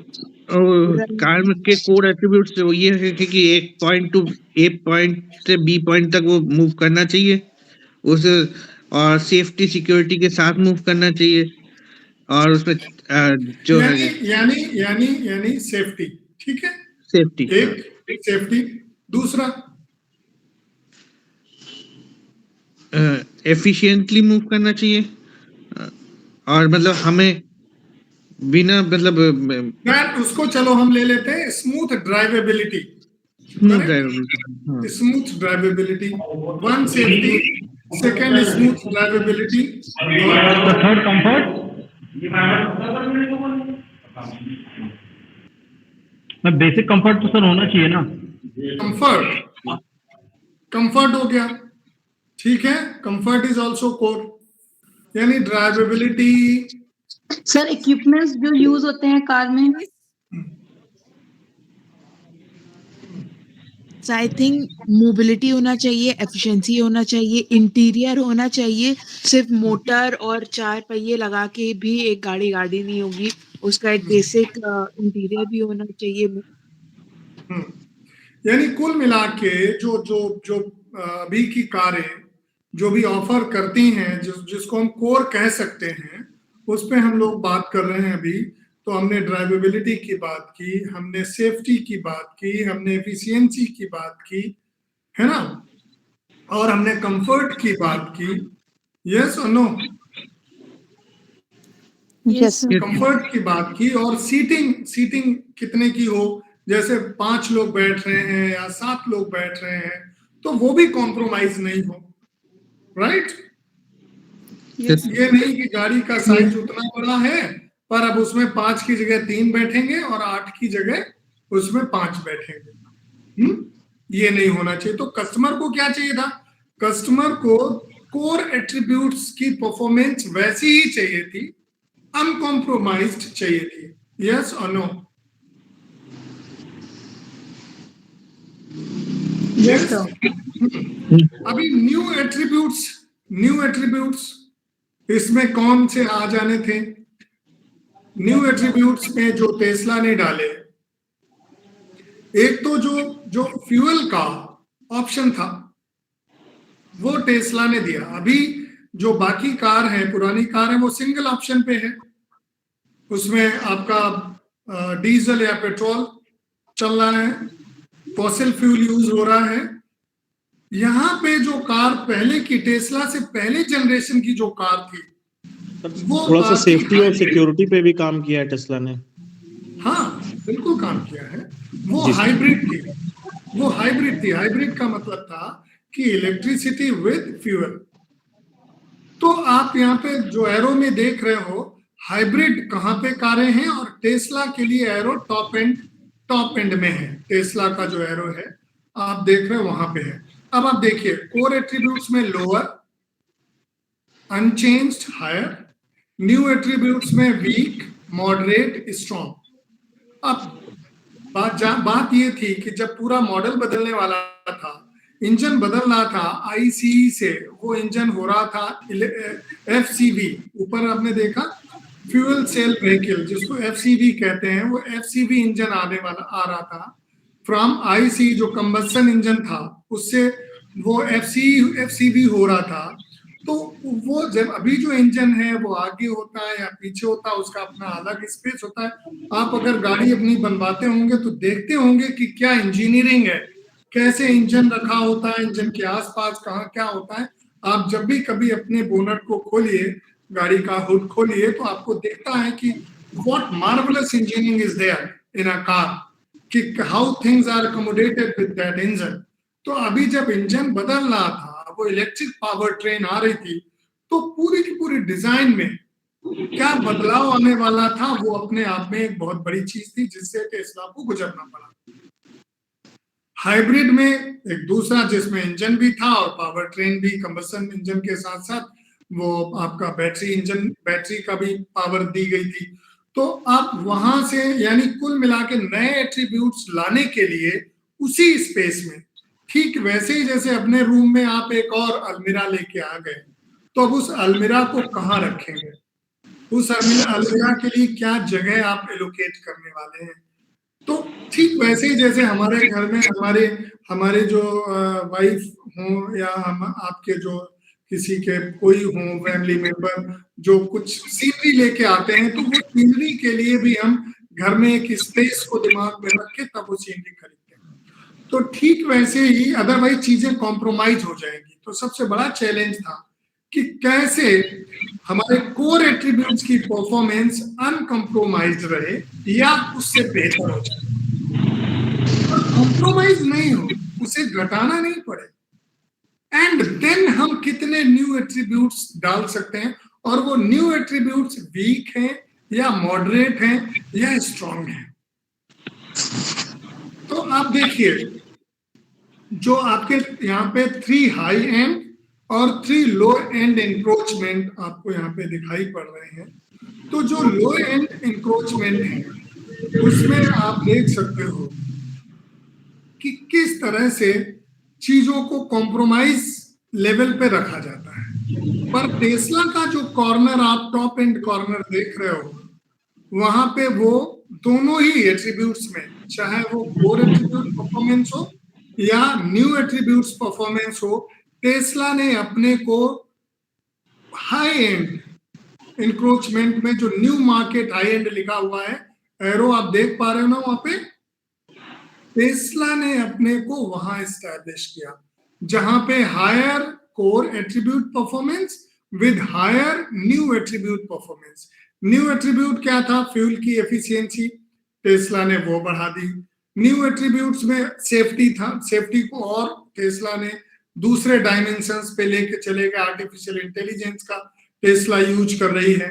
कार में के कोर एट्रीब्यूट्स वो ये है कि एक पॉइंट टू ए पॉइंट से बी पॉइंट तक वो मूव करना चाहिए उस, और सेफ्टी सिक्योरिटी के साथ मूव करना चाहिए, और उसमें जो यानी है यानी यानी यानी सेफ्टी, ठीक है, सेफ्टी, एक सेफ्टी, दूसरा एफिशिएंटली मूव करना चाहिए, और मतलब हमें बिना मतलब यार उसको चलो हम ले लेते हैं smooth drivability. Smooth drivability. Smooth drivability, one safety, second smooth drivability, The third comfort. मैं बेसिक कंफर्ट तो सर होना चाहिए ना। कंफर्ट। कंफर्ट हो गया, ठीक है, कंफर्ट इज आल्सो कोर, यानी ड्राइवेबिलिटी। सर इक्विपमेंट्स जो यूज होते हैं कार में, सो आई थिंक मोबिलिटी होना चाहिए, एफिशिएंसी होना चाहिए, इंटीरियर होना चाहिए। सिर्फ मोटर और 4 पहिए लगा के भी एक गाड़ी नहीं होगी, उसका एक बेसिक इंटीरियर भी होना चाहिए। यानी कुल मिला के जो जो जो अभी की कारें जो भी ऑफर करती हैं, जिसको हम कोर कह सकते हैं, उस पे हम लोग बात कर रहे हैं अभी। तो हमने ड्राइवेबिलिटी की बात की, हमने सेफ्टी की बात की, हमने एफिशिएंसी की बात की, है ना, और हमने कंफर्ट की बात की। यस और नो? Yes, sir. कंफर्ट की बात की, और सीटिंग कितने की हो, जैसे 5 लोग बैठ रहे हैं या 7 लोग बैठ रहे हैं, तो वो भी कॉम्प्रोमाइज नहीं हो, राइट? ये नहीं कि गाड़ी का साइज उतना बड़ा है पर अब उसमें 5 की जगह 3 बैठेंगे और 8 की जगह उसमें 5 बैठेंगे। ये नहीं होना चाहिए। तो कस्टमर को क्या चाहिए था? कस्टमर को कोर एट्रीब्यूट्स की परफॉर्मेंस वैसी ही चाहिए थी, अनकॉम्प्रोमाइज्ड चाहिए थी। यस और नो? Yes sir. अभी न्यू एट्रीब्यूट्स इसमें कौन से आ जाने थे? न्यू एट्रीब्यूट्स में जो टेस्ला ने डाले, एक तो जो फ्यूल का ऑप्शन था वो टेस्ला ने दिया। अभी जो बाकी कार है, पुरानी कार है, वो सिंगल ऑप्शन पे है, उसमें आपका डीजल या पेट्रोल चल रहा है, फॉसिल फ्यूल यूज हो रहा है। यहाँ पे जो कार पहले की, टेस्ला से पहले जनरेशन की जो कार थी, वो थोड़ा सा कार सेफ्टी थी और सिक्योरिटी पे भी काम किया है टेस्ला ने। हाँ बिल्कुल काम किया है। वो जी। हाइब्रिड थी, वो हाइब्रिड थी। हाइब्रिड का मतलब था कि इलेक्ट्रिसिटी विद फ्यूल। तो आप यहाँ पे जो एरो में देख रहे हो, हाइब्रिड कहाँ पे कारें हैं, और टेस्ला के लिए एरो टॉप एंड में है। टेस्ला का जो एरो है आप देख रहे हो वहां पे है। अब आप देखिए कोर एट्रीब्यूट्स में lower, unchanged higher, new attributes में वीक, मॉडरेट, स्ट्रॉन्ग। अब बात ये थी कि जब पूरा मॉडल बदलने वाला था, इंजन बदल रहा था आईसीई से, वो इंजन हो रहा था एफसीवी। ऊपर आपने देखा फ्यूल सेल व्हीकल जिसको एफसीवी कहते हैं, वो एफसीवी इंजन आ रहा था फ्रॉम आईसी जो कंबस्शन इंजन था उससे वो एफसीवी हो रहा था। तो वो जब अभी जो इंजन है वो आगे होता है या पीछे होता है, उसका अपना अलग स्पेस होता है। आप अगर गाड़ी अपनी बनवाते होंगे तो देखते होंगे कि क्या इंजीनियरिंग है, कैसे इंजन रखा होता है, इंजन के आसपास कहाँ क्या होता है। आप जब भी कभी अपने बोनट को खोलिए, गाड़ी का हुड खोलिए, तो आपको दिखता है कि what marvellous engineering is there in a car, कि how things are accommodated with that engine. तो अभी जब इंजन बदल रहा था, वो इलेक्ट्रिक पावर ट्रेन आ रही थी, तो पूरी की पूरी डिजाइन में क्या बदलाव आने वाला था, वो अपने आप में एक बहुत बड़ी चीज थी जिससे टेस्ला को गुजरना पड़ा। हाइब्रिड में एक दूसरा जिसमें इंजन भी था और पावर ट्रेन भी, कंबस्शन इंजन के साथ साथ वो आपका बैटरी का भी पावर दी गई थी। तो आप वहां से यानी कुल मिला के नए एट्रीब्यूट्स लाने के लिए उसी स्पेस में, ठीक वैसे ही जैसे अपने रूम में आप एक और अलमीरा लेके आ गए, तो अब उस अलमीरा को कहाँ रखेंगे, उस अलमीरा के लिए क्या जगह आप एलोकेट करने वाले हैं। तो ठीक वैसे ही जैसे हमारे घर में हमारे जो वाइफ हो या हम आपके जो किसी के कोई हो फैमिली मेंबर जो कुछ सीनरी लेके आते हैं, तो वो सीनरी के लिए भी हम घर में एक स्पेस को दिमाग में रख के तब वो सीनरी खरीदते हैं। तो ठीक वैसे ही अदरवाइज चीजें कॉम्प्रोमाइज हो जाएंगी। तो सबसे बड़ा चैलेंज था कि कैसे हमारे कोर एट्रीब्यूट्स की परफॉर्मेंस अनकम्प्रोमाइज रहे या उससे बेहतर हो जाए, कॉम्प्रोमाइज नहीं हो, उसे घटाना नहीं पड़े। एंड देन हम कितने न्यू एट्रीब्यूट्स डाल सकते हैं, और वो न्यू एट्रीब्यूट्स वीक हैं या मॉडरेट हैं या स्ट्रॉन्ग हैं। तो आप देखिए जो आपके यहाँ पे 3 हाई एंड और 3 लो एंड इंक्रोचमेंट आपको यहाँ पे दिखाई पड़ रहे हैं। तो जो लो एंड इंक्रोचमेंट है उसमें आप देख सकते हो कि किस तरह से चीजों को कॉम्प्रोमाइज लेवल पे रखा जाता है। पर टेस्ला का जो कॉर्नर आप टॉप एंड कॉर्नर देख रहे हो, वहां पे वो दोनों ही एट्रीब्यूट्स में, चाहे वो कोर एट्रीब्यूट परफॉर्मेंस हो या न्यू एट्रीब्यूट्स परफॉर्मेंस हो, टेस्ला ने अपने को हाई एंड इंक्रोचमेंट में, जो न्यू मार्केट हाई एंड लिखा हुआ है, एरो आप देख पा रहे हो ना वहां पे, टेस्ला ने अपने को वहां एस्टैब्लिश किया जहां पे higher core attribute performance with higher new attribute performance. New attribute क्या था? फ्यूल की एफिशिएंसी, टेस्ला ने वो बढ़ा दी। न्यू एट्रीब्यूट्स में सेफ्टी था, सेफ्टी को और टेस्ला ने दूसरे डायमेंशंस पे लेके चले गए। आर्टिफिशियल इंटेलिजेंस का टेस्ला यूज कर रही है,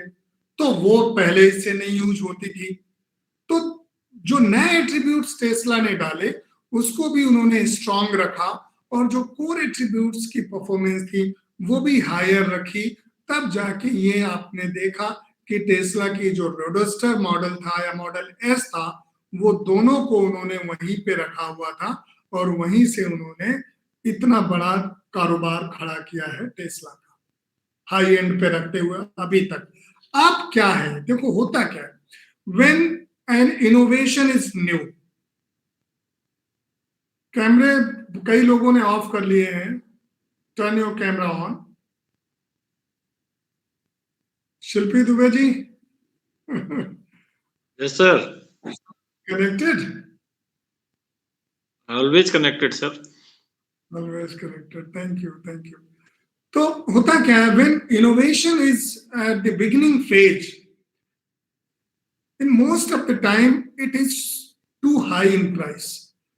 तो वो पहले से नहीं यूज होती थी। तो जो नए एट्रीब्यूट्स टेस्ला ने डाले उसको भी उन्होंने स्ट्रॉन्ग रखा, और जो कोर एट्रीब्यूट्स की परफॉर्मेंस थी वो भी हायर रखी। तब जाके ये आपने देखा कि टेस्ला की जो रोडस्टर मॉडल था या मॉडल एस था, वो दोनों को उन्होंने वहीं पे रखा हुआ था, और वहीं से उन्होंने इतना बड़ा कारोबार खड़ा किया है टेस्ला का, हाई एंड पे रखते हुए अभी तक। अब क्या है, देखो होता क्या है, when an innovation is new. कैमरे कई लोगों ने ऑफ कर लिए हैं, turn your camera on. Shilpi Dubey ji Yes, sir. Connected? Always connected, sir. Always connected. Thank you, thank you. तो होता क्या है, when innovation is at the beginning phase, in most of the time it is too high in price.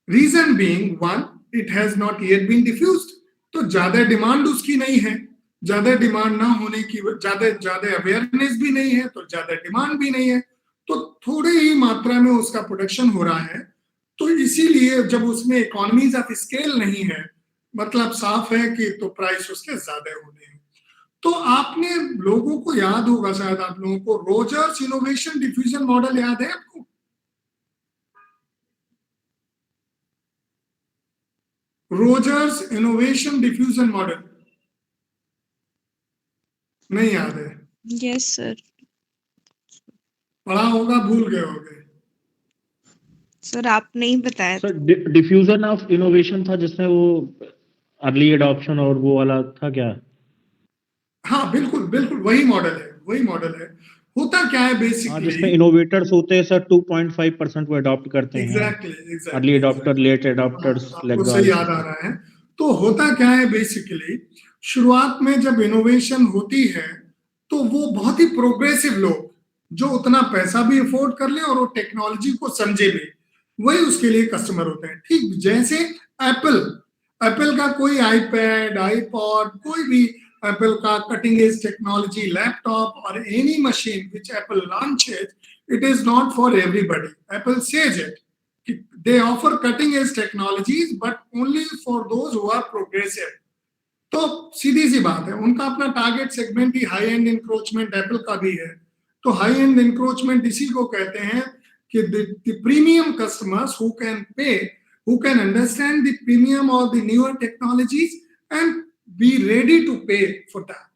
Reason being, one, it has not yet been diffused. तो ज्यादा demand उसकी नहीं है, ज्यादा डिमांड ना होने की ज्यादा ज्यादा अवेयरनेस भी नहीं है तो ज्यादा डिमांड भी नहीं है, तो थोड़ी ही मात्रा में उसका प्रोडक्शन हो रहा है। तो इसीलिए जब उसमें इकोनॉमीज ऑफ स्केल नहीं है, मतलब साफ है कि तो प्राइस उसके ज्यादा होने हैं। तो आपने लोगों को याद होगा, शायद आप लोगों को रोजर्स इनोवेशन डिफ्यूजन मॉडल याद है आपको? रोजर्स इनोवेशन डिफ्यूजन मॉडल नहीं याद है? Yes sir. पढ़ा होगा, भूल गए होगे। सर आपने ही बताया था। सर डिफ्यूजन ऑफ इनोवेशन था जिसमें वो अर्ली एडॉप्शन और वो वाला था क्या? हाँ बिल्कुल बिल्कुल, वही मॉडल है, वही मॉडल है। होता क्या है हाँ, बेसिकली, जिसमें इनोवेटर्स होते हैं सर 2.5% वो अडॉप्ट करते हैं, exactly early adopter, late adopters, आपको लैगगार्ड्स। सही याद आ रहा है। तो होता क्या है बेसिकली, शुरुआत में जब इनोवेशन होती है तो वो बहुत ही प्रोग्रेसिव लोग जो उतना पैसा भी अफोर्ड कर ले और वो टेक्नोलॉजी को समझे भी, वही उसके लिए कस्टमर होते हैं। ठीक जैसे एप्पल, एप्पल का कोई आईपैड, आईपॉड, कोई भी एप्पल का कटिंग एज टेक्नोलॉजी लैपटॉप और any machine which Apple launches, it is not for everybody. Apple says it, they offer cutting edge technologies but only for those who are progressive। तो सीधी सी बात है, उनका अपना target segment ही high end encroachment Apple का भी है। तो high end encroachment इसी को कहते हैं कि the premium customers who can pay, who can understand the premium और the newer technologies and be ready to pay for that.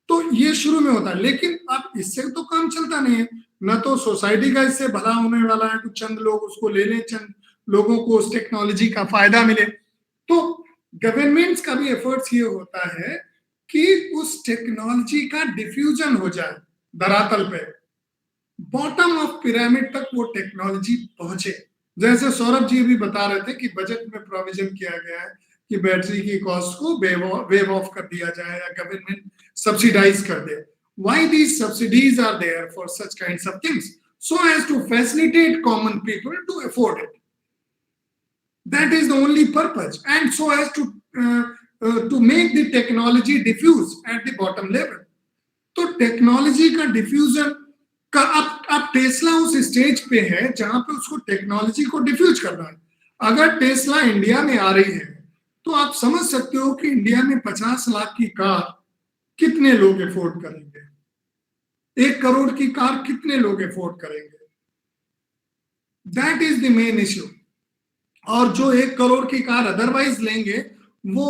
तो ये शुरू में होता है, लेकिन अब इससे तो काम चलता नहीं है, न तो सोसाइटी का इससे भला होने वाला है, कुछ चंद लोग उसको ले लें, चंद लोगों को उस टेक्नोलॉजी का फायदा मिले। तो गवर्नमेंट्स का भी एफर्ट्स ये होता है कि उस टेक्नोलॉजी का डिफ्यूजन हो जाए धरातल पे, बॉटम ऑफ पिरामिड तक वो टेक्नोलॉजी पहुंचे। जैसे सौरभ जी भी बता रहे थे कि बजट में प्रोविजन किया गया है कि बैटरी की कॉस्ट को वेव ऑफ कर दिया जाए या गवर्नमेंट सब्सिडाइज कर दे। Why these subsidies are there for such kinds of things? So as to facilitate common people to afford it. That is the only purpose, and so as to make the technology diffuse at the bottom level. तो technology का diffusion का अब Tesla उस stage पे है जहां पे उसको टेक्नोलॉजी को डिफ्यूज करना है। अगर टेस्ला इंडिया में आ रही है तो आप समझ सकते हो कि इंडिया में 50 लाख की कार कितने लोग अफोर्ड करेंगे, 1 करोड़ की कार कितने लोग अफोर्ड करेंगे। That is the main issue. और जो 1 करोड़ की कार अदरवाइज लेंगे वो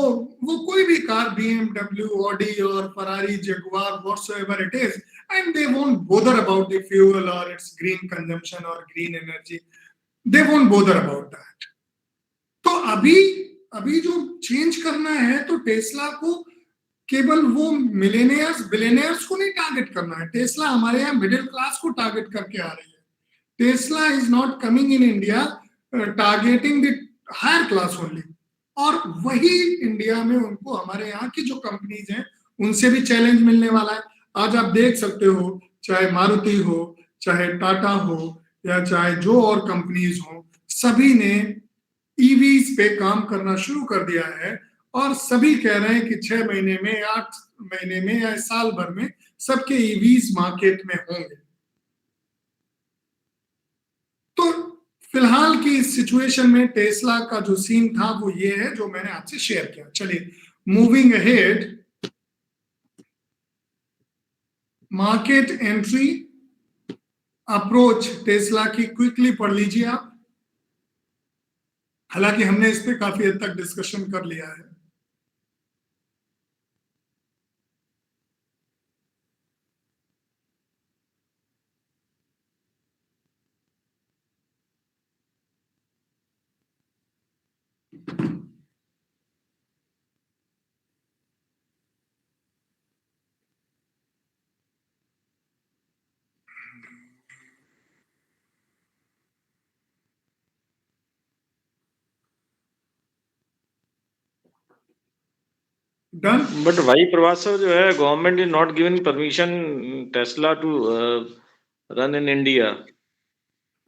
कोई भी कार, BMW, ऑडी और Ferrari, Jaguar, whatsoever it is, and they won't bother about the fuel और इट्स ग्रीन कंजम्पशन और green energy, they won't bother about that. तो अभी जो चेंज करना है तो टेस्ला को केवल वो मिलेनियर्स बिलियनियर्स को नहीं टारगेट करना है। टेस्ला हमारे यहाँ मिडिल क्लास को टारगेट करके आ रही है। Tesla is not coming in India targeting the higher class only, और वही इंडिया में उनको हमारे यहाँ की जो कंपनीज हैं उनसे भी चैलेंज मिलने वाला है। आज आप देख सकते हो, चाहे मारुति हो, चाहे टाटा हो, या चाहे जो और कंपनीज हो, सभी ने ईवीज पे काम करना शुरू कर दिया है और सभी कह रहे हैं कि 6 महीने में, 8 महीने में या साल भर में सबके ईवीज मार्केट में होंगे। तो फिलहाल की इस सिचुएशन में टेस्ला का जो सीन था वो ये है जो मैंने आपसे शेयर किया। चलिए moving ahead, market entry approach Tesla की क्विकली पढ़ लीजिए आप। हालांकि हमने इस पे काफी हद तक डिस्कशन कर लिया है। डन। बट भाई प्रभात सर, जो है government is not given permission Tesla to run in India.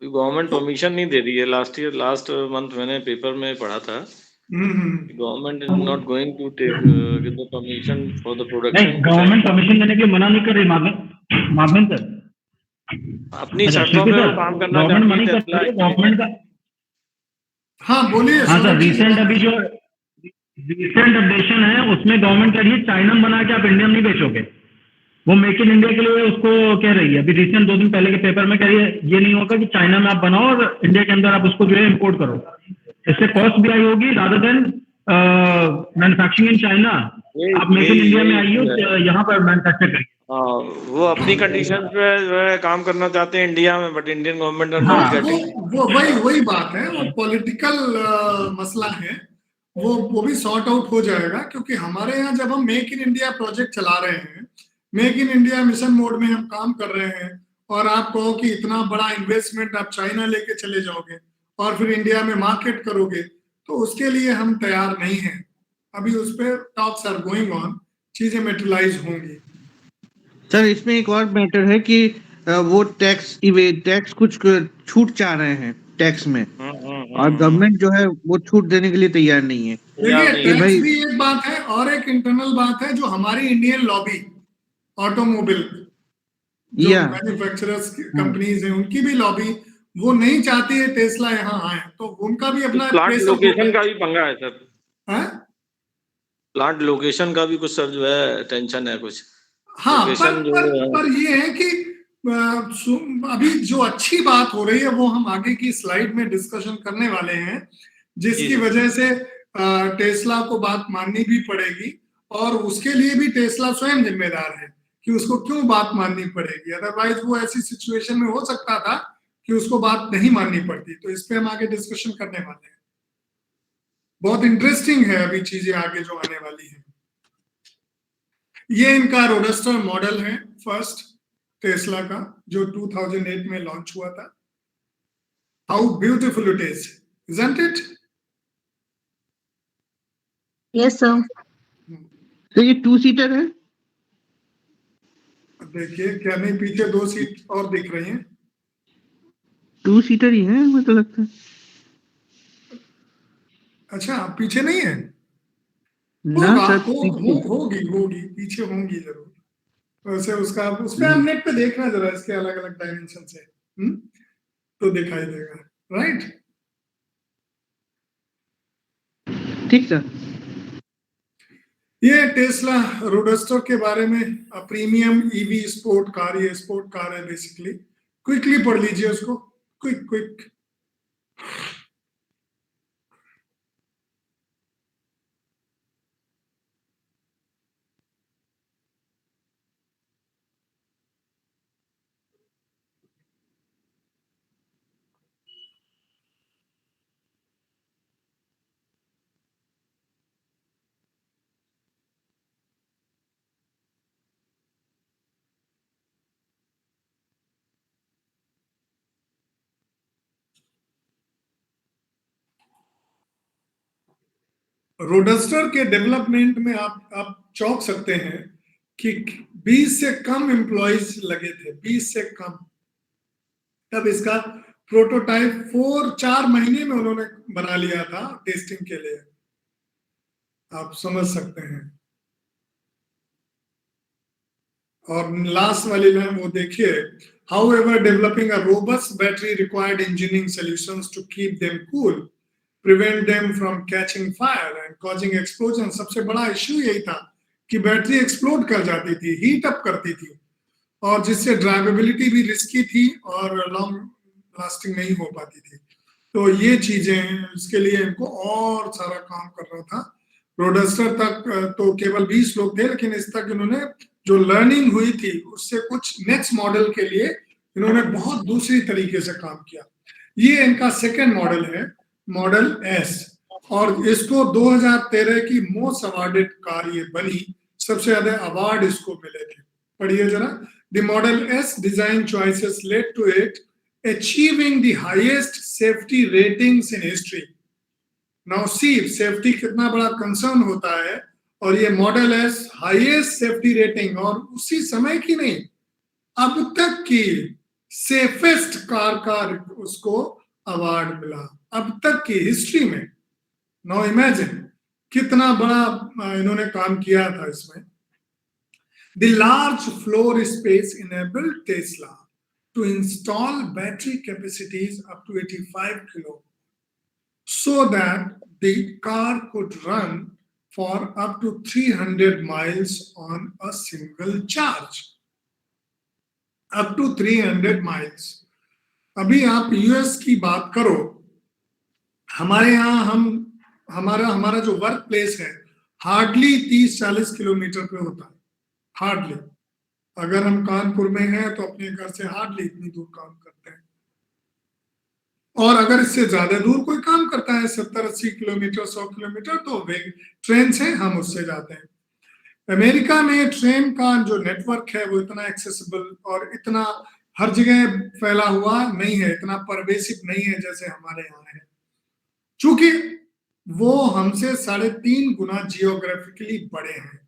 Government permission नहीं दे रही है। लास्ट मंथ मैंने पेपर में पढ़ा था Government is not going to take give the permission for the नहीं, production. गवर्नमेंट परमिशन देने के लिए मना नहीं कर रही माधवन सर। अपनी अच्छा, शर्तों श्रुति पे वो सर, काम करना गवर्नमेंट मना चाहती है नहीं कर टेस्ला रही है, actually। गवर्नमेंट का। हाँ बोलिए हाँ सर, सौरभ जी। रिसेंट अभी जो रिसेंट अपडेशन है उसमें गवर्नमेंट कह रही है चाइना में बना के आप इंडिया में नहीं बेचोगे। वो मेक इन इंडिया के लिए उसको कह रही है। अभी रिसेंट 2 दिन पहले के पेपर में कह रही है ये नहीं होगा कि चाइना में आप बनाओ और इंडिया के अंदर आप उसको जो है इम्पोर्ट करो। इससे कॉस्ट भी आई होगी rather than manufacturing in China. आप मेक इन इंडिया में आइए, यहाँ पर मैन्युफैक्चर करिए। हाँ, वो अपनी कंडीशन पे जो है काम करना चाहते हैं इंडिया में, बट इंडियन गवर्नमेंट आर हाँ, नॉट गेटिंग। वो वही बात है, वो पॉलिटिकल मसला है। वो भी सॉर्ट आउट हो जाएगा, क्योंकि हमारे यहाँ जब हम मेक इन इंडिया प्रोजेक्ट चला रहे हैं, make in India mission mode में हम काम कर रहे हैं, और आप कहो कि इतना बड़ा इन्वेस्टमेंट आप चाइना लेके चले जाओगे और फिर इंडिया में मार्केट करोगे, तो उसके लिए हम तैयार नहीं हैं। अभी उस पर टॉक्स आर गोइंग ऑन, चीजें मेटलाइज होंगी। सर इसमें एक और मैटर है कि वो टैक्स कुछ छूट चाह रहे हैं टैक्स में, और गवर्नमेंट जो है वो छूट देने के लिए तैयार नहीं है। देखिए, कि टैक्स भाई भी एक बात है, और एक इंटरनल बात है जो हमारी इंडियन लॉबी ऑटोमोबाइल जो मैन्युफैक्चरर्स कंपनीज हैं, उनकी भी लॉबी वो नहीं चाहती है टेस्ला यहाँ आए, तो उनका भी अपना प्लांट लोकेशन का भी पंगा है सर। हाँ? प्लांट लोकेशन का भी कुछ सर जो है टेंशन है कुछ। हाँ, लोकेशन जो है पर ये है कि अभी जो अच्छी बात हो रही है वो हम आगे की स्लाइड में डिस्कशन करने वाले हैं, जिसकी वजह से टेस्ला को बात माननी भी पड़ेगी, और उसके लिए भी टेस्ला स्वयं जिम्मेदार है कि उसको क्यों बात माननी पड़ेगी। अदरवाइज वो ऐसी सिचुएशन में हो सकता था कि उसको बात नहीं माननी पड़ती। तो इस पे हम आगे डिस्कशन करने वाले हैं। बहुत इंटरेस्टिंग है अभी चीजें आगे जो आने वाली है। ये इनका रोडस्टर मॉडल है फर्स्ट टेस्ला का, जो 2008 में लॉन्च हुआ था। How beautiful it is, isn't it? Yes sir. तो ये 2 सीटर है। देखिए, क्या नहीं पीछे 2 सीट और दिख रही हैं? 2 सीटर ही है मुझे तो लगता है। अच्छा, पीछे नहीं है? ना सर, होगी पीछे होंगी जरूर। वैसे उसका उस पे हम नेट पे देखना जरा, इसके अलग अलग डायमेंशन से तो दिखाई देगा, राइट? ठीक सर। ये टेस्ला रोडस्टर के बारे में प्रीमियम ईवी स्पोर्ट कार, ये स्पोर्ट कार है बेसिकली। क्विकली पढ़ लीजिए उसको, क्विक। रोडस्टर के डेवलपमेंट में आप चौंक सकते हैं कि 20 से कम एम्प्लॉइज लगे थे, 20 से कम। तब इसका प्रोटोटाइप 4 महीने में उन्होंने बना लिया था टेस्टिंग के लिए। आप समझ सकते हैं। और लास्ट वाली लाइन वो देखिए, however developing a robust battery required engineering solutions to keep them cool, prevent them from catching fire and causing explosion। सबसे बड़ा इश्यू यही था कि बैटरी एक्सप्लोड कर जाती थी, हीट अप करती थी, और जिससे ड्राइवेबिलिटी भी रिस्की थी और लॉन्ग लास्टिंग नहीं हो पाती थी। तो ये चीजें, इसके लिए इनको और सारा काम करना था। रोडस्टर तक तो केवल 20 लोग थे, लेकिन इस तक इन्होंने जो लर्निंग हुई थी उससे कुछ नेक्स्ट मॉडल के लिए इन्होंने बहुत दूसरी तरीके से काम किया। ये इनका सेकेंड मॉडल है, मॉडल एस, और इसको 2013 की मोस्ट अवार्डेड कार ये बनी। सबसे ज्यादा अवार्ड इसको मिले थे। पढ़िए जरा। The model S design choices led to it achieving the highest safety ratings in history. Now see, safety कितना बड़ा कंसर्न होता है, और ये model S highest safety rating, और उसी समय की नहीं, अब तक की सेफेस्ट कार का उसको अवार्ड मिला, अब तक की हिस्ट्री में। नाउ इमेजिन कितना बड़ा इन्होंने काम किया था इसमें। The large floor space enabled Tesla to install battery capacities up to 85 kilo, so that the car could run for up to 300 miles on a single charge. Up to 300 miles. अभी आप US की बात करो, हमारे यहाँ हमारा जो work place है हार्डली 30-40 किलोमीटर पे होता है, हार्डली। अगर हम कानपुर में हैं तो अपने घर से हार्डली इतनी दूर काम करते हैं, और अगर इससे ज्यादा दूर कोई काम करता है 70-80 किलोमीटर 100 किलोमीटर तो ट्रेन से हम उससे जाते हैं। अमेरिका में ट्रेन का जो नेटवर्क है वो इतना एक्सेसिबल और इतना हर जगह फैला हुआ नहीं है, इतना परवेसिव नहीं है जैसे हमारे यहाँ है, चूंकि वो हमसे 3.5 गुना जियोग्राफिकली बड़े हैं।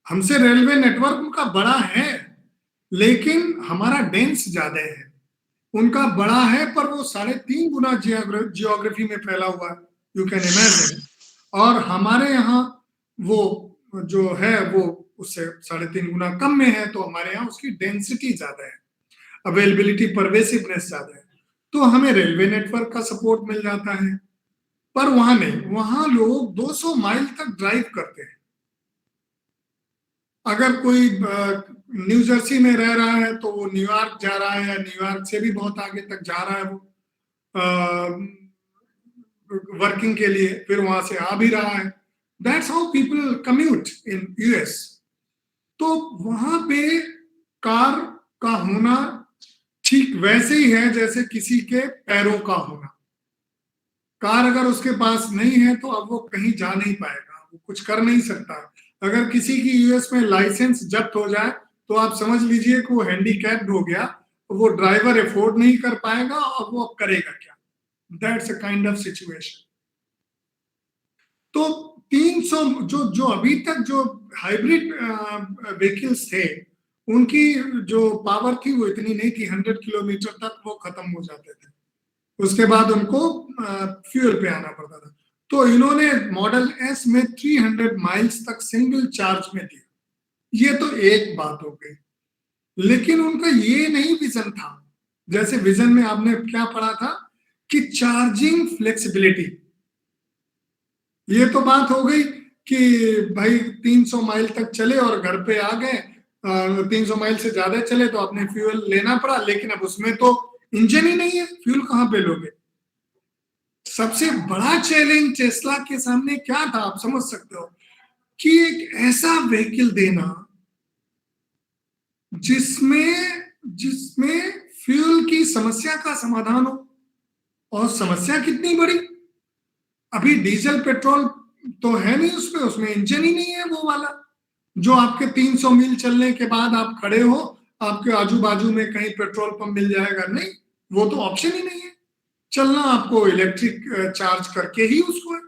हमसे रेलवे नेटवर्क उनका बड़ा है, लेकिन हमारा डेंस ज्यादा है, उनका बड़ा है पर वो 3.5 गुना जियोग्राफी में फैला हुआ है, यू कैन इमेजिन। और हमारे यहाँ वो जो है वो उससे 3.5 गुना कम में है, तो हमारे यहाँ उसकी डेंसिटी ज्यादा है, अवेलेबिलिटी परवेसिवनेस ज्यादा है, तो हमें रेलवे नेटवर्क का सपोर्ट मिल जाता है। पर वहां नहीं, वहां लोग 200 माइल तक ड्राइव करते हैं। अगर कोई न्यू जर्सी में रह रहा है तो वो न्यूयॉर्क जा रहा है, या न्यूयॉर्क से भी बहुत आगे तक जा रहा है वो वर्किंग के लिए, फिर वहां से आ भी रहा है। That's how people commute in US. तो वहां पे कार का होना ठीक वैसे ही है जैसे किसी के पैरों का होना। कार अगर उसके पास नहीं है तो अब वो कहीं जा नहीं पाएगा, वो कुछ कर नहीं सकता। अगर किसी की यूएस में लाइसेंस जब्त हो जाए तो आप समझ लीजिए कि वो हैंडीकैप्ड हो गया, वो ड्राइवर अफोर्ड नहीं कर पाएगा, और वो अब करेगा क्या। That's a kind of situation. तो 300 जो अभी तक जो हाइब्रिड व्हीकल्स थे उनकी जो पावर थी वो इतनी नहीं थी, 100 किलोमीटर तक वो खत्म हो जाते थे, उसके बाद उनको फ्यूल पे आना पड़ता था। तो इन्होंने मॉडल एस में 300 माइल्स तक सिंगल चार्ज में दिया। ये तो एक बात हो गई, लेकिन उनका ये नहीं विजन था। जैसे विजन में आपने क्या पढ़ा था कि चार्जिंग फ्लेक्सिबिलिटी, ये तो बात हो गई कि भाई 300 माइल तक चले और घर पे आ गए, 300 माइल से ज्यादा चले तो आपने फ्यूल लेना पड़ा, लेकिन अब उसमें तो इंजन ही नहीं है, फ्यूल कहां पे लोगे। सबसे बड़ा चैलेंज टेस्ला के सामने क्या था, आप समझ सकते हो, कि एक ऐसा व्हीकल देना जिसमें फ्यूल की समस्या का समाधान हो। और समस्या कितनी बड़ी, अभी डीजल पेट्रोल तो है नहीं उसमें इंजन ही नहीं है वो वाला जो आपके 300 मील चलने के बाद आप खड़े हो, आपके आजू बाजू में कहीं पेट्रोल पंप मिल जाएगा, नहीं, वो तो ऑप्शन ही नहीं है। चलना आपको इलेक्ट्रिक चार्ज करके ही उसको है।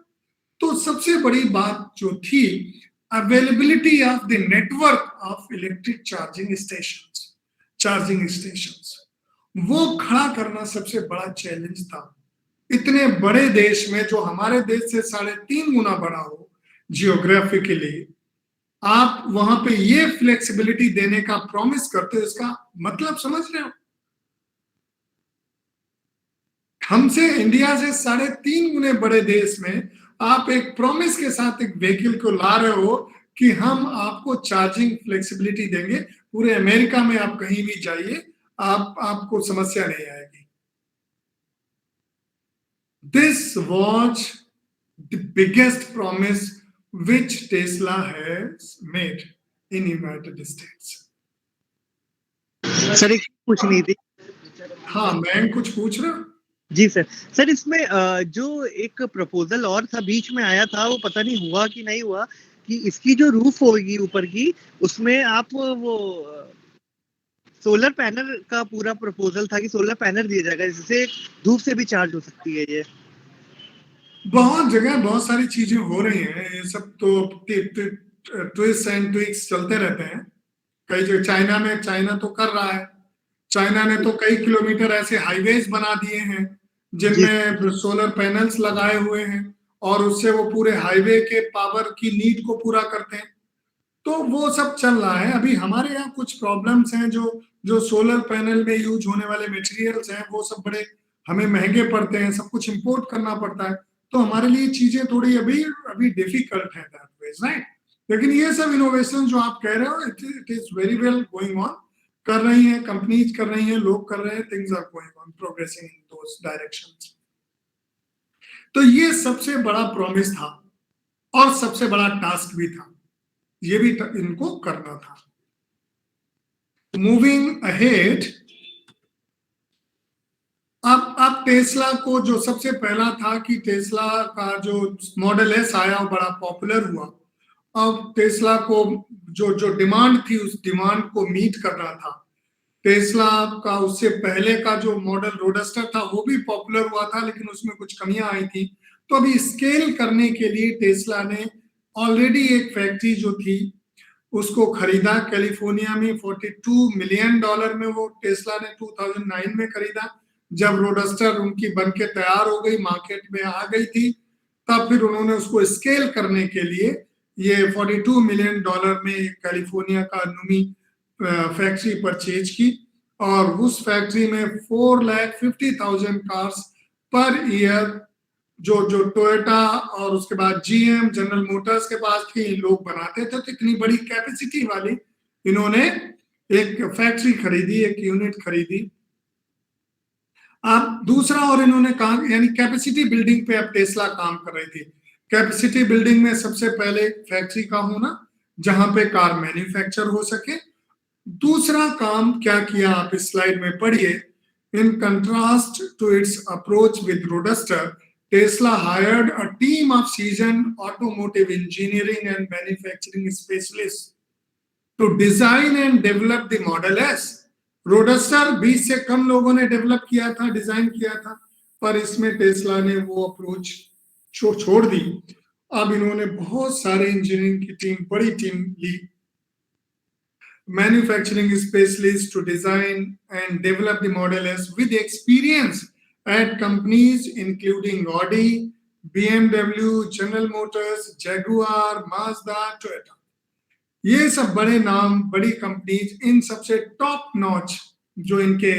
तो सबसे बड़ी बात जो थी, availability of the network of electric charging stations, वो खड़ा करना सबसे बड़ा चैलेंज था। इतने बड़े देश में, जो हमारे देश से 3.5 गुना बड़ा हो जियोग्राफिकली, आप वहां पे ये फ्लेक्सिबिलिटी देने का प्रॉमिस करते हो, इसका मतलब समझ रहे हो। हमसे, इंडिया से 3.5 गुने बड़े देश में आप एक प्रॉमिस के साथ एक व्हीकल को ला रहे हो कि हम आपको चार्जिंग फ्लेक्सिबिलिटी देंगे, पूरे अमेरिका में आप कहीं भी जाइए, आपको समस्या नहीं आएगी। This was the biggest promise which Tesla has made in United States. Sir एक पूछनी थी। हाँ, मैं कुछ पूछ रहा हूँ। जी सर इसमें जो एक प्रपोजल और था बीच में आया था, वो पता नहीं हुआ कि नहीं हुआ, कि इसकी जो रूफ होगी ऊपर की, उसमें आप वो सोलर पैनल का पूरा प्रपोजल था कि सोलर पैनल दिया जाएगा जिससे धूप से भी चार्ज हो सकती है। ये बहुत जगह बहुत सारी चीजें हो रही हैं, ये सब तो ट्विस्ट एंड ट्विक्स चलते रहते हैं। कई जगह चाइना तो कर रहा है, चाइना ने तो कई किलोमीटर ऐसे हाईवेज बना दिए हैं जिनमें सोलर पैनल्स लगाए हुए हैं, और उससे वो पूरे हाईवे के पावर की नीड को पूरा करते हैं। तो वो सब चल रहा है। अभी हमारे यहाँ कुछ प्रॉब्लम्स हैं, जो सोलर पैनल में यूज होने वाले मटेरियल्स हैं वो सब बड़े हमें महंगे पड़ते हैं, सब कुछ इंपोर्ट करना पड़ता है, तो हमारे लिए चीजें थोड़ी अभी डिफिकल्ट है दैट वेज, राइट। लेकिन ये सब इनोवेशन जो आप कह रहे हो, it is very well going on, कर रही हैं कंपनीज, कर रही हैं लोग, कर रहे हैं, things are going on, progressing in those directions. तो ये सबसे बड़ा प्रॉमिस था और सबसे बड़ा टास्क भी था, ये भी इनको करना था। मूविंग अहेड, अब टेस्ला को जो सबसे पहला था कि टेस्ला का जो मॉडल एस आया वो बड़ा पॉपुलर हुआ। अब टेस्ला को जो डिमांड थी उस डिमांड को मीट करना था। टेस्ला का उससे पहले का जो मॉडल रोडस्टर था वो भी पॉपुलर हुआ था, लेकिन उसमें कुछ कमियां आई थी। तो अभी स्केल करने के लिए टेस्ला ने ऑलरेडी एक फैक्ट्री जो थी उसको खरीदा कैलिफोर्निया में। $42 मिलियन में वो टेस्ला ने 2009 में खरीदा, जब रोडस्टर उनकी बनके तैयार हो गई, मार्केट में आ गई थी, तब फिर उन्होंने उसको स्केल करने के लिए ये $42 मिलियन में कैलिफोर्निया का नुमी फैक्ट्री परचेज की, और उस फैक्ट्री में 4,50,000 कार्स पर ईयर जो टोयोटा और उसके बाद जीएम, जनरल मोटर्स के पास थी, लोग बनाते थे, तो इतनी बड़ी कैपेसिटी वाली इन्होंने एक फैक्ट्री खरीदी, एक यूनिट खरीदी। अब दूसरा और इन्होंने काम, यानी कैपेसिटी बिल्डिंग पे अब टेस्ला काम कर रही थी। कैपेसिटी बिल्डिंग में सबसे पहले फैक्ट्री का होना जहां पे कार मैन्युफैक्चर हो सके। दूसरा काम क्या किया आप इस स्लाइड में पढ़िए। In contrast to its approach with roadster, Tesla hired a team of seasoned automotive engineering and manufacturing specialists to design and develop the Model S. Roadster 20 से कम लोगों ने डेवलप किया था, डिजाइन किया था, पर इसमें टेस्ला ने वो अप्रोच छोड़ दी। अब इन्होंने बहुत सारे इंजीनियरिंग की टीम, बड़ी टीम ली, manufacturing specialist to design and develop the model S with experience at companies including Audi, BMW, General Motors, Jaguar, Mazda, Toyota। ये सब बड़े नाम, बड़ी कंपनीज, इन सबसे टॉप नॉच जो इनके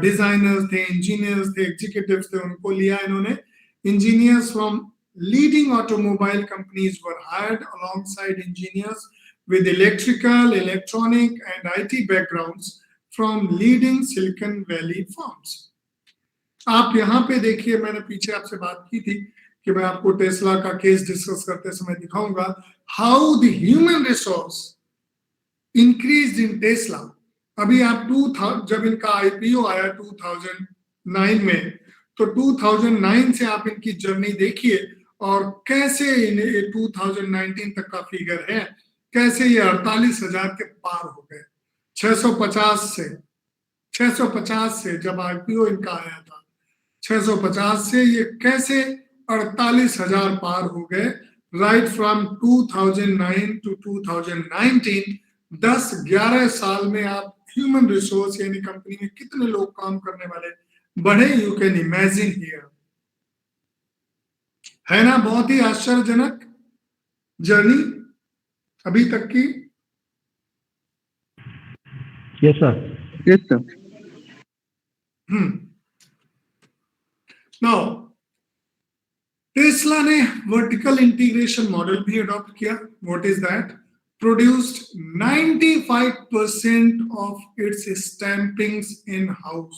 डिजाइनर्स थे, इंजीनियर्स थे, एग्जीक्यूटिव्स थे, उनको लिया इन्होंने। Engineers from leading automobile companies were hired alongside engineers with electrical, electronic and IT backgrounds from leading Silicon Valley firms। आप यहाँ पे देखिए, मैंने पीछे आपसे बात की थी कि मैं आपको टेस्ला का केस डिस्कस करते समय दिखाऊंगा how the human resource increased in Tesla. अभी आप जब इनका आईपीओ आया 2009 में, तो 2009 से आप इनकी जर्नी देखिए और कैसे 2019 तक का फिगर है, कैसे ये 48,000 के पार हो गए। 650 से जब आईपीओ इनका आया था, 650 से ये कैसे 48,000 पार हो गए। राइट फ्रॉम 2009 टू 2019, 10-11 साल में आप ह्यूमन रिसोर्स यानी कंपनी में कितने लोग काम करने वाले बढ़े, यू कैन इमेजिन हियर। है ना बहुत ही आश्चर्यजनक जर्नी अभी तक की। Yes sir, yes sir. Now Tesla ने वर्टिकल इंटीग्रेशन मॉडल भी अडॉप्ट किया। What is that? Produced 95% of its stampings in house,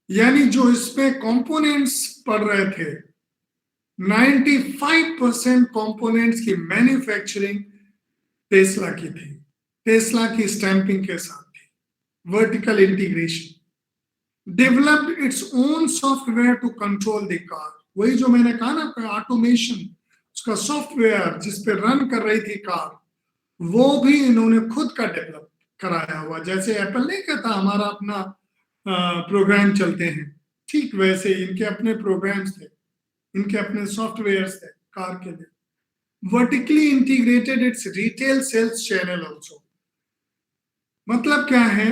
यानी जो इसमें कंपोनेंट्स पड़ रहे थे, 95% कंपोनेंट्स की मैन्युफैक्चरिंग टेस्ला की थी, टेस्ला की स्टैंपिंग के साथ थी। Vertical integration, developed its own software to control the car. वही जो मैंने कहा ना, ऑटोमेशन, उसका सॉफ्टवेयर जिस पे रन कर रही थी कार, वो भी इन्होंने खुद का डेवलप कराया हुआ। जैसे एप्पल नहीं कहता हमारा अपना प्रोग्राम चलते हैं, ठीक वैसे इनके अपने प्रोग्राम्स थे, इनके अपने सॉफ्टवेयर्स थे कार के लिए। Vertically integrated its retail sales channel also. मतलब क्या है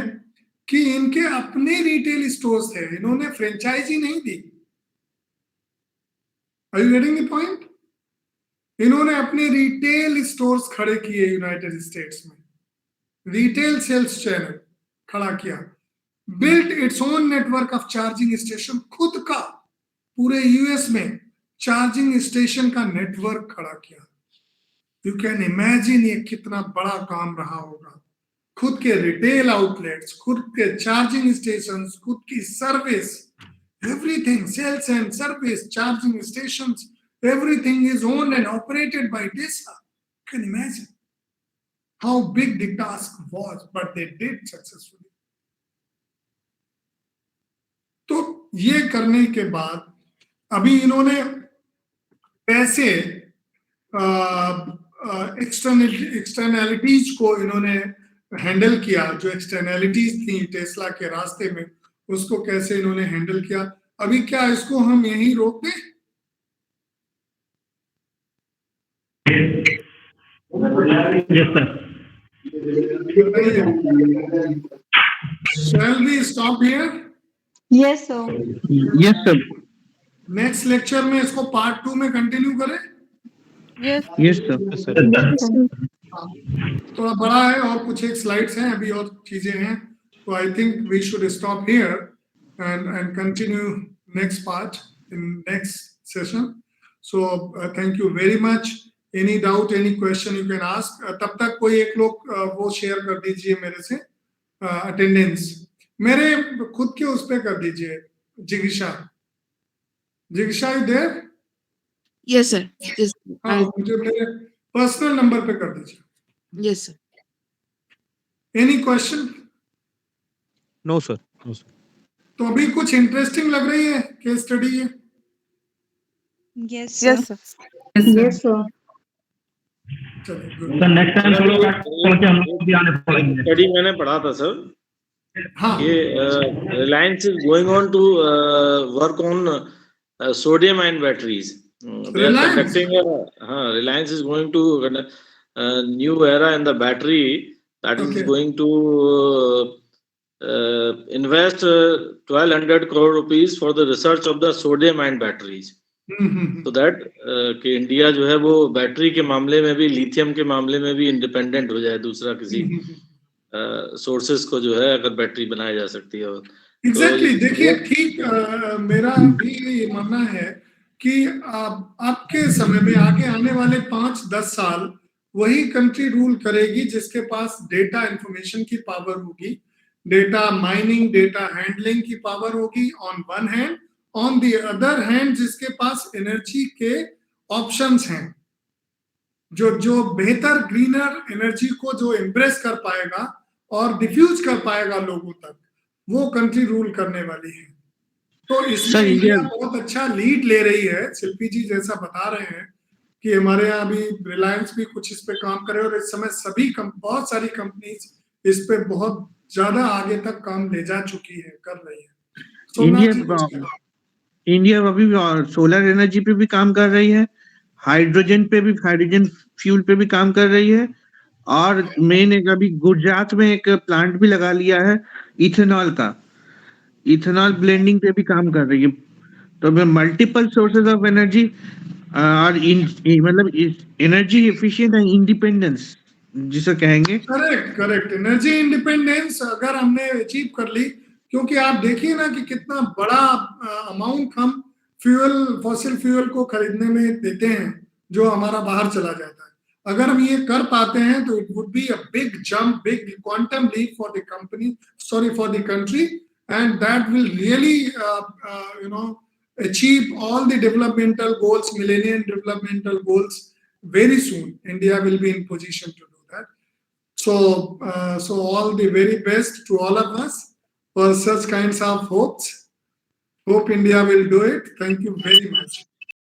कि इनके अपने रिटेल स्टोर्स थे, इन्होंने फ्रेंचाइजी नहीं दी। Are you getting the point? इन्होंने अपने रिटेल स्टोर्स खड़े किए यूनाइटेड स्टेट्स में, रिटेल सेल्स चैनल खड़ा किया, built its own network of charging station, खुद का पूरे यूएस में चार्जिंग स्टेशन का नेटवर्क खड़ा किया। यू कैन इमेजिन ये कितना बड़ा काम रहा होगा। खुद के रिटेल आउटलेट्स, खुद के चार्जिंग स्टेशन, खुद की service, everything, sales and service, charging stations, everything is owned and operated by Tesla. You can imagine how big the task was, but they did successfully. तो ये करने के बाद अभी इन्होंने पैसे एक्सटर्नैलिटीज को इन्होंने हैंडल किया, जो एक्सटर्नैलिटीज थी टेस्ला के रास्ते में, उसको कैसे इन्होंने हैंडल किया। अभी क्या इसको हम यहीं रोक दें? Yes, sir. Shall we stop here? Yes, sir. Yes, sir. Next lecture में इसको पार्ट 2 में कंटिन्यू करें। Yes. Yes, sir. थोड़ा बड़ा है और कुछ एक स्लाइड्स हैं, अभी और चीजें हैं, तो I think we should stop here and continue next part in next session. So thank you very much. Any doubt, any question you can ask. तब तक कोई एक लोग वो शेयर कर दीजिए मेरे से अटेंडेंस, मेरे खुद के उस पे कर दीजिए। जिगिशा, जिगिशा you there? Yes, sir. Yes, हाँ, मुझे मेरे पर्सनल नंबर पे कर दीजिए। yes, sir. Any question? No sir, no sir. तो अभी कुछ इंटरेस्टिंग लग रही है केस स्टडी है? Yes, Yes, sir. sir. Yes, sir. चलिए, good. सर नेक्स्ट टाइम हम लोग हम लोग भी आने पड़ेंगे। स्टडी मैंने पढ़ा था सर, हाँ, ये Reliance is going on to work on sodium ion batteries. Reliance? Reliance is going to new era in the battery, that is Okay. going to invest 1200 crore rupees for the research of the sodium ion batteries, so that कि India जो है वो battery के मामले में भी, lithium के मामले में भी इंडिपेंडेंट हो जाए, दूसरा किसी सोर्सेस को जो है अगर बैटरी बनाई जा सकती है। एग्जैक्टली। देखिए, ठीक, मेरा भी ये मानना है कि आपके समय में आगे आने वाले 5-10 साल वही कंट्री रूल करेगी जिसके पास डेटा इंफॉर्मेशन की पावर होगी, डेटा माइनिंग, डेटा हैंडलिंग की पावर होगी on one hand, on the other hand जिसके पास एनर्जी के ऑप्शंस हैं, जो बेहतर ग्रीनर एनर्जी को जो एम्ब्रेस कर पाएगा और डिफ्यूज कर पाएगा लोगों तक, वो कंट्री रूल करने वाली है। तो इसमें इंडिया बहुत अच्छा लीड ले रही है। शिल्पी जी जैसा बता रहे हैं कि हमारे यहाँ भी रिलायंस भी कुछ इस पे काम करे, और इस समय सभी बहुत सारी कंपनीज इस पे बहुत ज्यादा आगे तक काम ले जा चुकी है, कर रही है। इंडिया अभी सोलर एनर्जी पे भी काम कर रही है, हाइड्रोजन पे भी, हाइड्रोजन फ्यूल पे भी काम कर रही है, और मेन एक अभी गुजरात में एक प्लांट भी लगा लिया है इथेनॉल का, इथेनॉल ब्लेंडिंग पे भी काम कर रही है। तो मल्टीपल सोर्सेज ऑफ एनर्जी और मतलब एनर्जी एफिशिएंट एंड इंडिपेंडेंस जिसे कहेंगे। करेक्ट। एनर्जी इंडिपेंडेंस अगर हमने अचीव कर ली, क्योंकि आप देखिए ना कि कितना बड़ा अमाउंट हम फॉसिल फ्यूल को खरीदने में देते हैं जो हमारा बाहर चला जाता है। अगर हम ये कर पाते हैं तो it would be a big jump, big quantum leap for the company, for the country, and that will really achieve all the developmental goals, millennium developmental goals very soon. India will be in position to do that. So all the very best to all of us for such kinds of hopes. Hope India will do it. Thank you very much.